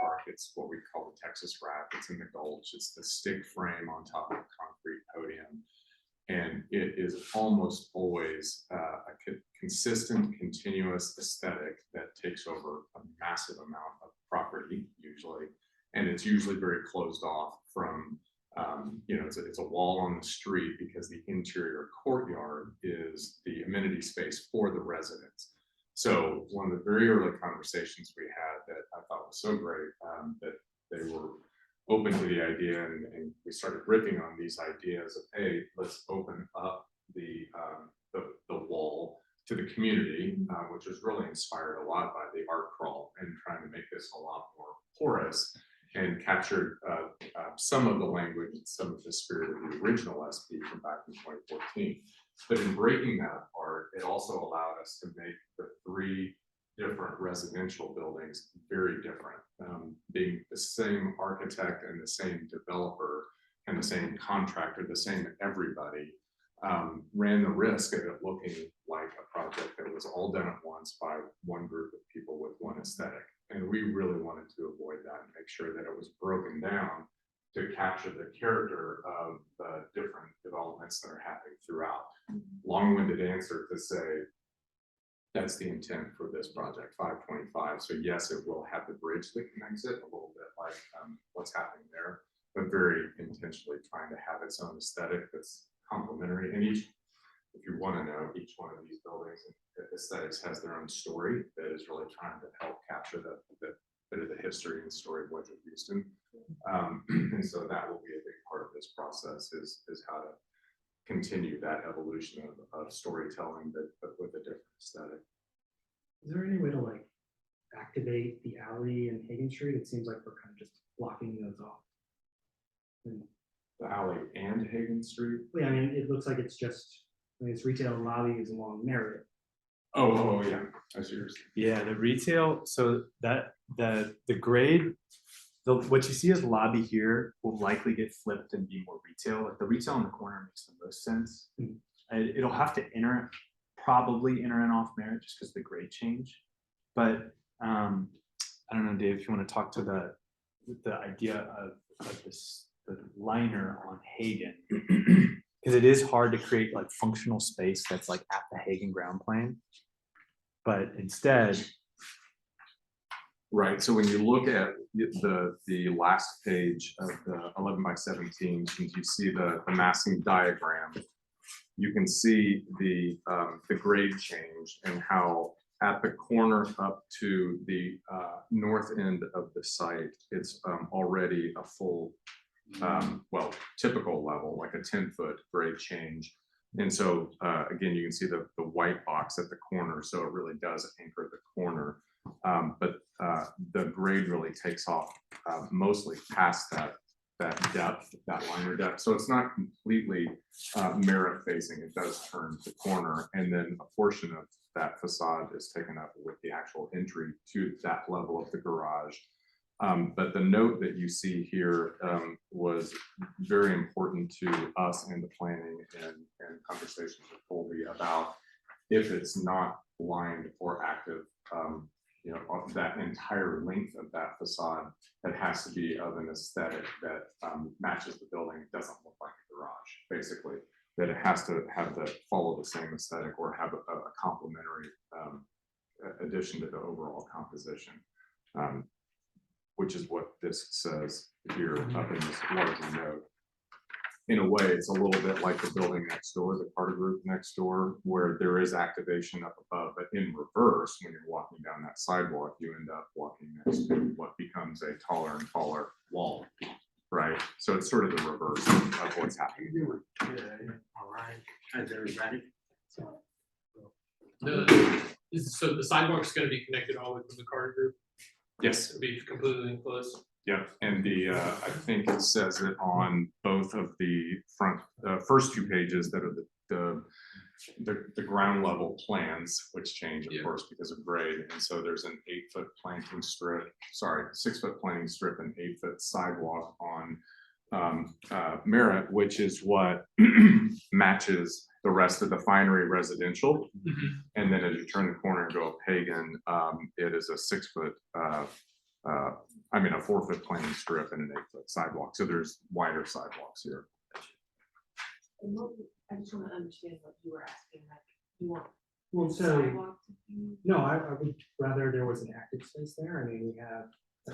Speaker 12: Park. It's what we call the Texas wrap. It's in the Gulch. It's the stick frame on top of a concrete podium. And it is almost always a consistent, continuous aesthetic that takes over a massive amount of property, usually. And it's usually very closed off from, it's a wall on the street because the interior courtyard is the amenity space for the residents. So one of the very early conversations we had that I thought was so great, that they were open to the idea, and we started riffing on these ideas of, hey, let's open up the wall to the community, which was really inspired a lot by the art crawl and trying to make this a lot more porous, and captured some of the language and some of the spirit of the original SP from back in 2014. But in breaking that apart, it also allowed us to make the 3 different residential buildings very different, being the same architect and the same developer and the same contractor, the same everybody, ran the risk of it looking like a project that was all done at once by one group of people with one aesthetic. And we really wanted to avoid that and make sure that it was broken down to capture the character of the different developments that are happening throughout. Long-winded answer to say, that's the intent for this project, 525. So yes, it will have the bridge that connects it, a little bit like what's happening there, but very intentionally trying to have its own aesthetic that's complementary. And each, if you want to know, each one of these buildings and aesthetics has their own story that is really trying to help capture the bit of the history and story of Woodruff Houston. And so that will be a big part of this process is how to continue that evolution of storytelling, but with a different aesthetic.
Speaker 5: Is there any way to like activate the alley in Hagan Street? It seems like we're kind of just blocking those off. And,
Speaker 12: The alley and Hagan Street.
Speaker 5: yeah, I mean, it looks like it's just, I mean, its retail lobby is along Merritt.
Speaker 12: Oh, yeah, I see yours.
Speaker 4: Yeah, the retail, so that the grade, what you see as lobby here will likely get flipped and be more retail. Like the retail in the corner makes the most sense. It'll have to probably enter and off Merit just because of the grade change. But I don't know, Dave, if you want to talk to the idea of this the liner on Hagan, because it is hard to create like functional space that's like at the Hagan ground plane. But instead,
Speaker 12: right. So when you look at the last page of the 11 by 17, you see the massing diagram. You can see the grade change and how at the corner up to the north end of the site, it's already a full, typical level, like a 10-foot grade change. And so again, you can see the white box at the corner, so it really does anchor the corner. But the grade really takes off mostly past that depth, that liner depth. So it's not completely Merit facing, it does turn the corner. And then a portion of that facade is taken up with the actual entry to that level of the garage. But the note that you see here was very important to us in the planning and conversations with Colby about if it's not lined or active, that entire length of that facade, that has to be of an aesthetic that matches the building. It doesn't look like a garage, basically. That it has to have follow the same aesthetic or have a complementary addition to the overall composition. Which is what this says here up in this larger note. In a way, it's a little bit like the building next door, the Carter Group next door, where there is activation up above, but in reverse, when you're walking down that sidewalk, you end up walking next to what becomes a taller and taller wall, right? So it's sort of the reverse of what's happening.
Speaker 5: All right, is ready?
Speaker 1: So the sidewalk's gonna be connected all the way to the Carter Group?
Speaker 12: Yes.
Speaker 1: It'll be completely enclosed.
Speaker 12: Yep, and I think it says it on both of the first 2 pages that are the ground level plans, which change, of course, because of grade. And so there's an 8-foot planting strip, 6-foot planting strip and 8-foot sidewalk on Merit, which is what matches the rest of the Finery residential. And then as you turn the corner and go up Hagan, it is a 6-foot, a 4-foot planting strip and an 8-foot sidewalk. So there's wider sidewalks here.
Speaker 6: I just want to understand what you were asking, like, you want
Speaker 5: Well,
Speaker 6: the
Speaker 5: so,
Speaker 6: sidewalk to be.
Speaker 5: no, I would rather there was an active space there. I mean,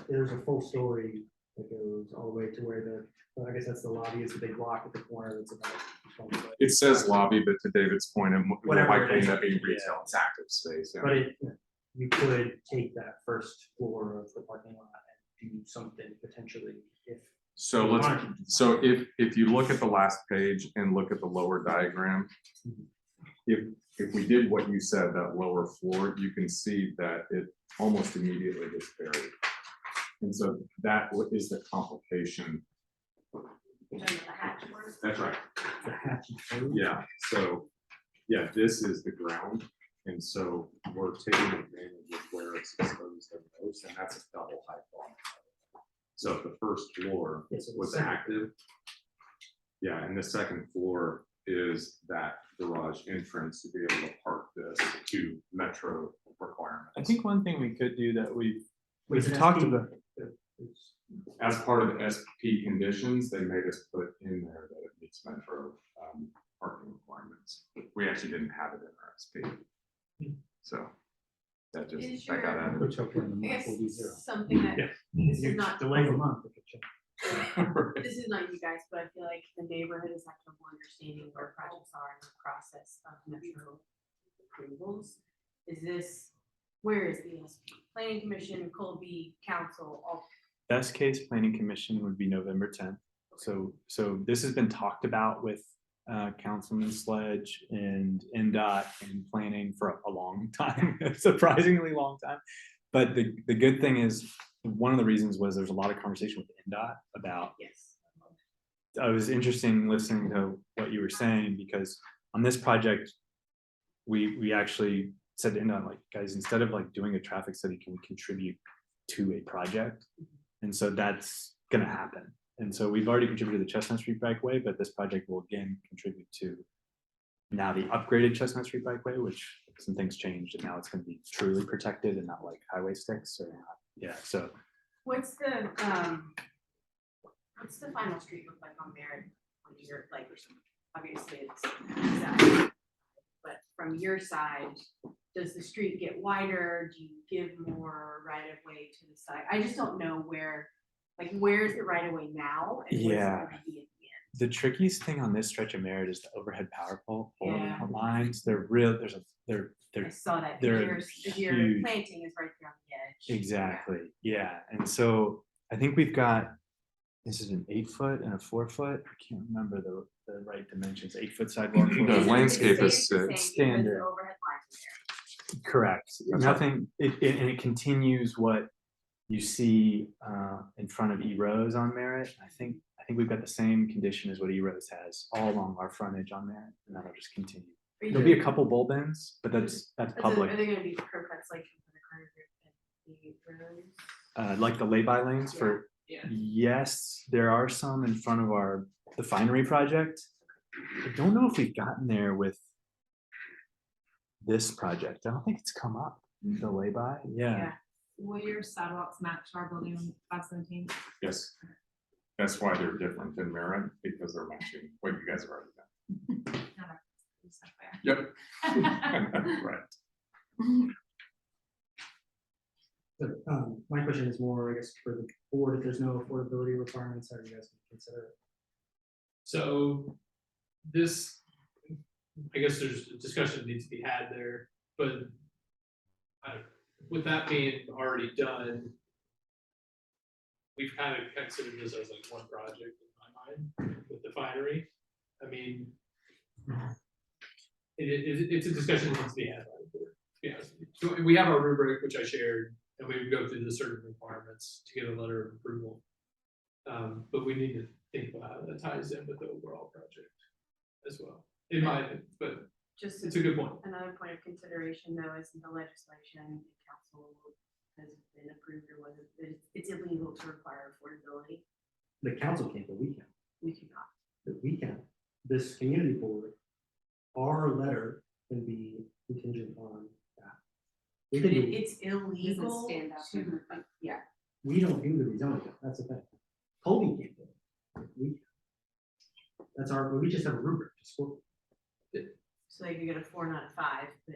Speaker 5: there's a full story That goes all the way to where well, I guess that's the lobby, is the big block at the corner that's about. 20 foot.
Speaker 12: It says lobby, but to David's point, it will
Speaker 5: Whatever it
Speaker 12: likely
Speaker 5: is.
Speaker 12: end up being
Speaker 5: Yeah.
Speaker 12: retail, it's active space. Yeah.
Speaker 5: But you could take that first floor of the parking lot and do something potentially if.
Speaker 12: So
Speaker 5: you
Speaker 12: let's,
Speaker 5: wanted to.
Speaker 12: so if you look at the last page and look at the lower diagram, if we did what you said, that lower floor, you can see that it almost immediately gets buried. And so that is the complication.
Speaker 10: You're talking about the hatch work?
Speaker 12: That's right.
Speaker 5: The hatch and code.
Speaker 12: Yeah, so, yeah, this is the ground, and so we're taking advantage of where it's exposed the most, and that's a double high wall. So if the first floor
Speaker 5: Yeah, so the
Speaker 12: was
Speaker 5: second-
Speaker 12: active. Yeah, and the second floor is that garage entrance to be able to park this to metro requirements.
Speaker 4: I think one thing we could do that we've
Speaker 5: Wait, so
Speaker 4: talked
Speaker 5: SP
Speaker 4: about.
Speaker 12: As part of the SP conditions, they made us put in there that it meets metro parking requirements. We actually didn't have it in our SP. So that
Speaker 10: Is
Speaker 12: just, that got
Speaker 10: your-
Speaker 12: added.
Speaker 5: Which hopefully in the
Speaker 10: I
Speaker 5: month will be
Speaker 10: guess
Speaker 5: zero.
Speaker 10: something that,
Speaker 5: Yeah.
Speaker 10: this
Speaker 5: You
Speaker 10: is not,
Speaker 5: delay a month. it could change.
Speaker 10: this is not you guys, but I feel like the neighborhood is having trouble understanding where projects are in the process of metro approvals. Is this, where is the SP? Planning Commission, Colby, Council, all,
Speaker 4: Best case planning commission would be November 10th. So this has been talked about with Councilman Sledge and NDOT and planning for a long time, surprisingly long time. But the good thing is, one of the reasons was there's a lot of conversation with NDOT about.
Speaker 10: yes.
Speaker 4: I was interesting listening to what you were saying, because on this project, we actually said to NDOT, like, guys, instead of like doing a traffic study, can we contribute to a project? And so that's gonna happen. And so we've already contributed to the Chestnut Street Bikeway, but this project will again contribute to now the upgraded Chestnut Street Bikeway, which some things changed, and now it's gonna be truly protected and not like highway sticks or not. Yeah, so
Speaker 10: What's the final street look like on Merritt? On your, like, obviously it's south, but from your side, does the street get wider? Do you give more right of way to the side? I just don't know where, like, where is the right of way now? And where's it
Speaker 4: Yeah.
Speaker 10: gonna be at the end?
Speaker 4: the trickiest thing on this stretch of Merritt is the overhead power pole
Speaker 10: Yeah.
Speaker 4: lines. They're real,
Speaker 10: I
Speaker 4: they're
Speaker 10: saw that,
Speaker 4: they're
Speaker 10: your
Speaker 4: huge.
Speaker 10: planting is right there on the edge.
Speaker 4: Exactly, yeah, and so I think we've got, this is an 8 foot and a 4 foot, I can't remember the right dimensions, 8 foot sidewalk.
Speaker 12: The
Speaker 10: Is it-
Speaker 12: landscape
Speaker 10: it
Speaker 12: is
Speaker 10: stays the same because
Speaker 4: standard.
Speaker 10: the overhead lines are there.
Speaker 4: Correct,
Speaker 12: That's right.
Speaker 4: nothing, and it continues what you see in front of E Rose on Merritt. I think we've got the same condition as what E Rose has all along our frontage on Merritt, and that'll just continue.
Speaker 10: Are you
Speaker 4: There'll be a
Speaker 10: doing-
Speaker 4: couple bulb ends, but that's
Speaker 10: Are
Speaker 4: public,
Speaker 10: they gonna be curb cuts like for the curve and the roads?
Speaker 4: like the lay-by lanes for,
Speaker 10: Yeah.
Speaker 4: yes, there are some in front of the finery project. I don't know if we've gotten there with this project. I don't think it's come up, the lay-by, yeah.
Speaker 6: Will your sidewalks match our building on 517?
Speaker 12: Yes. That's why they're different than Merritt, because they're matching what you guys have already done. Yep. Right.
Speaker 5: But, my question is more, I guess, for the board, if there's no affordability requirements, how do you guys consider it?
Speaker 1: So this, I guess there's a discussion that needs to be had there, but with that being already done, we've kind of considered this as like one project in my mind with the finery. I mean, it's a discussion that needs to be had. Yeah, so we have our rubric, which I shared, and we would go through the certain requirements to get a letter of approval. But we need to think about how that ties in with the overall project as well, in my opinion, but
Speaker 10: Just
Speaker 1: it's a good point.
Speaker 10: another point of consideration though is the legislation, the council has been approved or was it, it's illegal to require affordability.
Speaker 5: The council can't, but we can.
Speaker 10: We cannot.
Speaker 5: But we can. This community board, our letter can be contingent on that. We
Speaker 10: But
Speaker 5: can do,
Speaker 10: it's illegal
Speaker 6: stand up
Speaker 10: to, yeah.
Speaker 5: we don't do the rezoning, that's the thing. Colby can't do it. We can. That's our, we just have a rubric to score.
Speaker 10: So they could get a 4, not a 5, but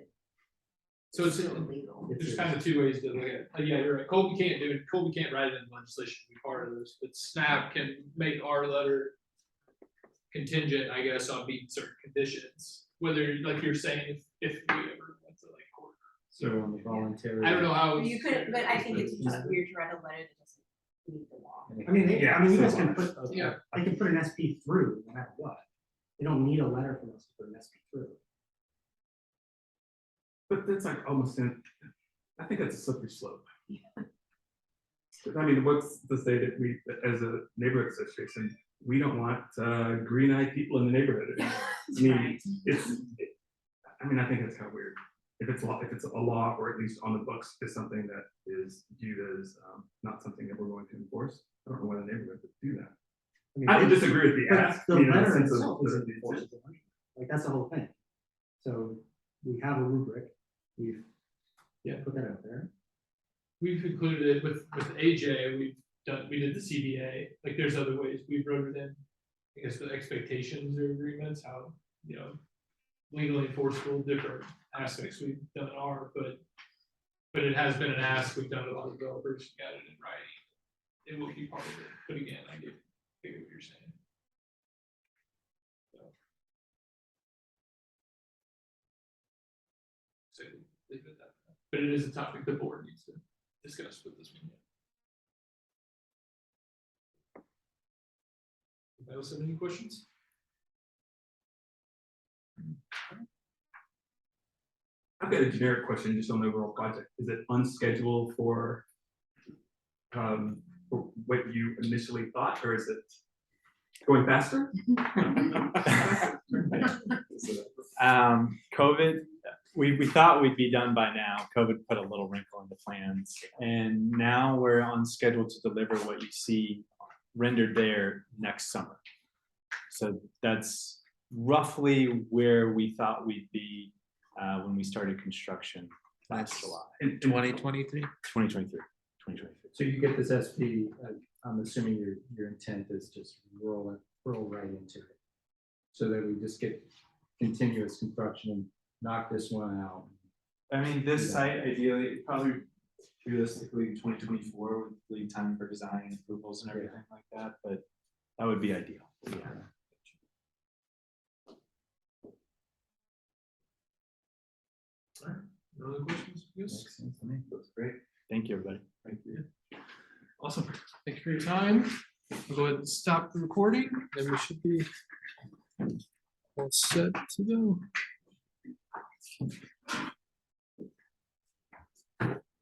Speaker 1: So it's,
Speaker 10: illegal.
Speaker 1: there's kind of two ways to look at it. Yeah, you're right. Colby can't do it. Colby can't write it in legislation to be part of this, but SNAP can make our letter contingent, I guess, on meeting certain conditions. Whether, like you're saying, if we ever went to like court.
Speaker 8: So on the voluntary.
Speaker 1: I don't know how.
Speaker 10: You could, but I think it's just weird to write a letter that doesn't meet the law.
Speaker 5: I mean, you guys can put,
Speaker 1: Yeah.
Speaker 5: they can put an SP through no matter what. They don't need a letter from us to put an SP through.
Speaker 4: But that's like almost I think that's a slippery slope. I mean, what's to say that we, as a neighborhood association, we don't want green-eyed people in the neighborhood? I mean, I mean, I think that's kind of weird. If it's a law, or at least on the books, is something that is viewed as not something that we're going to enforce. I don't know why the neighborhood would do that. I would disagree with the
Speaker 5: But
Speaker 4: ask.
Speaker 5: the
Speaker 4: you know, in the
Speaker 5: letter
Speaker 4: sense of
Speaker 5: itself is
Speaker 4: the intent.
Speaker 5: enforceable. Like, that's the whole thing. So we have a rubric, we've put that out there.
Speaker 1: We've included it with AJ, we did the CBA, like there's other ways we wrote it in. I guess the expectations or agreements, how, you know, legally enforceable, different aspects we've done are, but it has been an ask, we've done a lot of developers, got it in writing. It will be part of it, but again, I get what you're saying. So, leave it at that. But it is a topic the board needs to discuss with this one. Anybody else have any questions?
Speaker 4: I've got a generic question just on the overall project. Is it unscheduled for what you initially thought, or is it going faster? COVID, we thought we'd be done by now. COVID put a little wrinkle in the plans, and now we're on schedule to deliver what you see rendered there next summer. So that's roughly where we thought we'd be when we started construction last July.
Speaker 9: In 2023?
Speaker 4: 2023.
Speaker 8: So you get this SP, I'm assuming your intent is just roll right into it. So that we just get continuous construction and knock this one out.
Speaker 4: I mean, this site ideally, probably realistically 2024 with lead time for design and approvals and everything like that, but that would be ideal. Yeah.
Speaker 1: No other questions? Yes.
Speaker 4: Makes sense to me. That's great. Thank you, everybody. Thank you.
Speaker 1: Awesome. Thank you for your time. We'll go ahead and stop the recording, then we should be all set to go.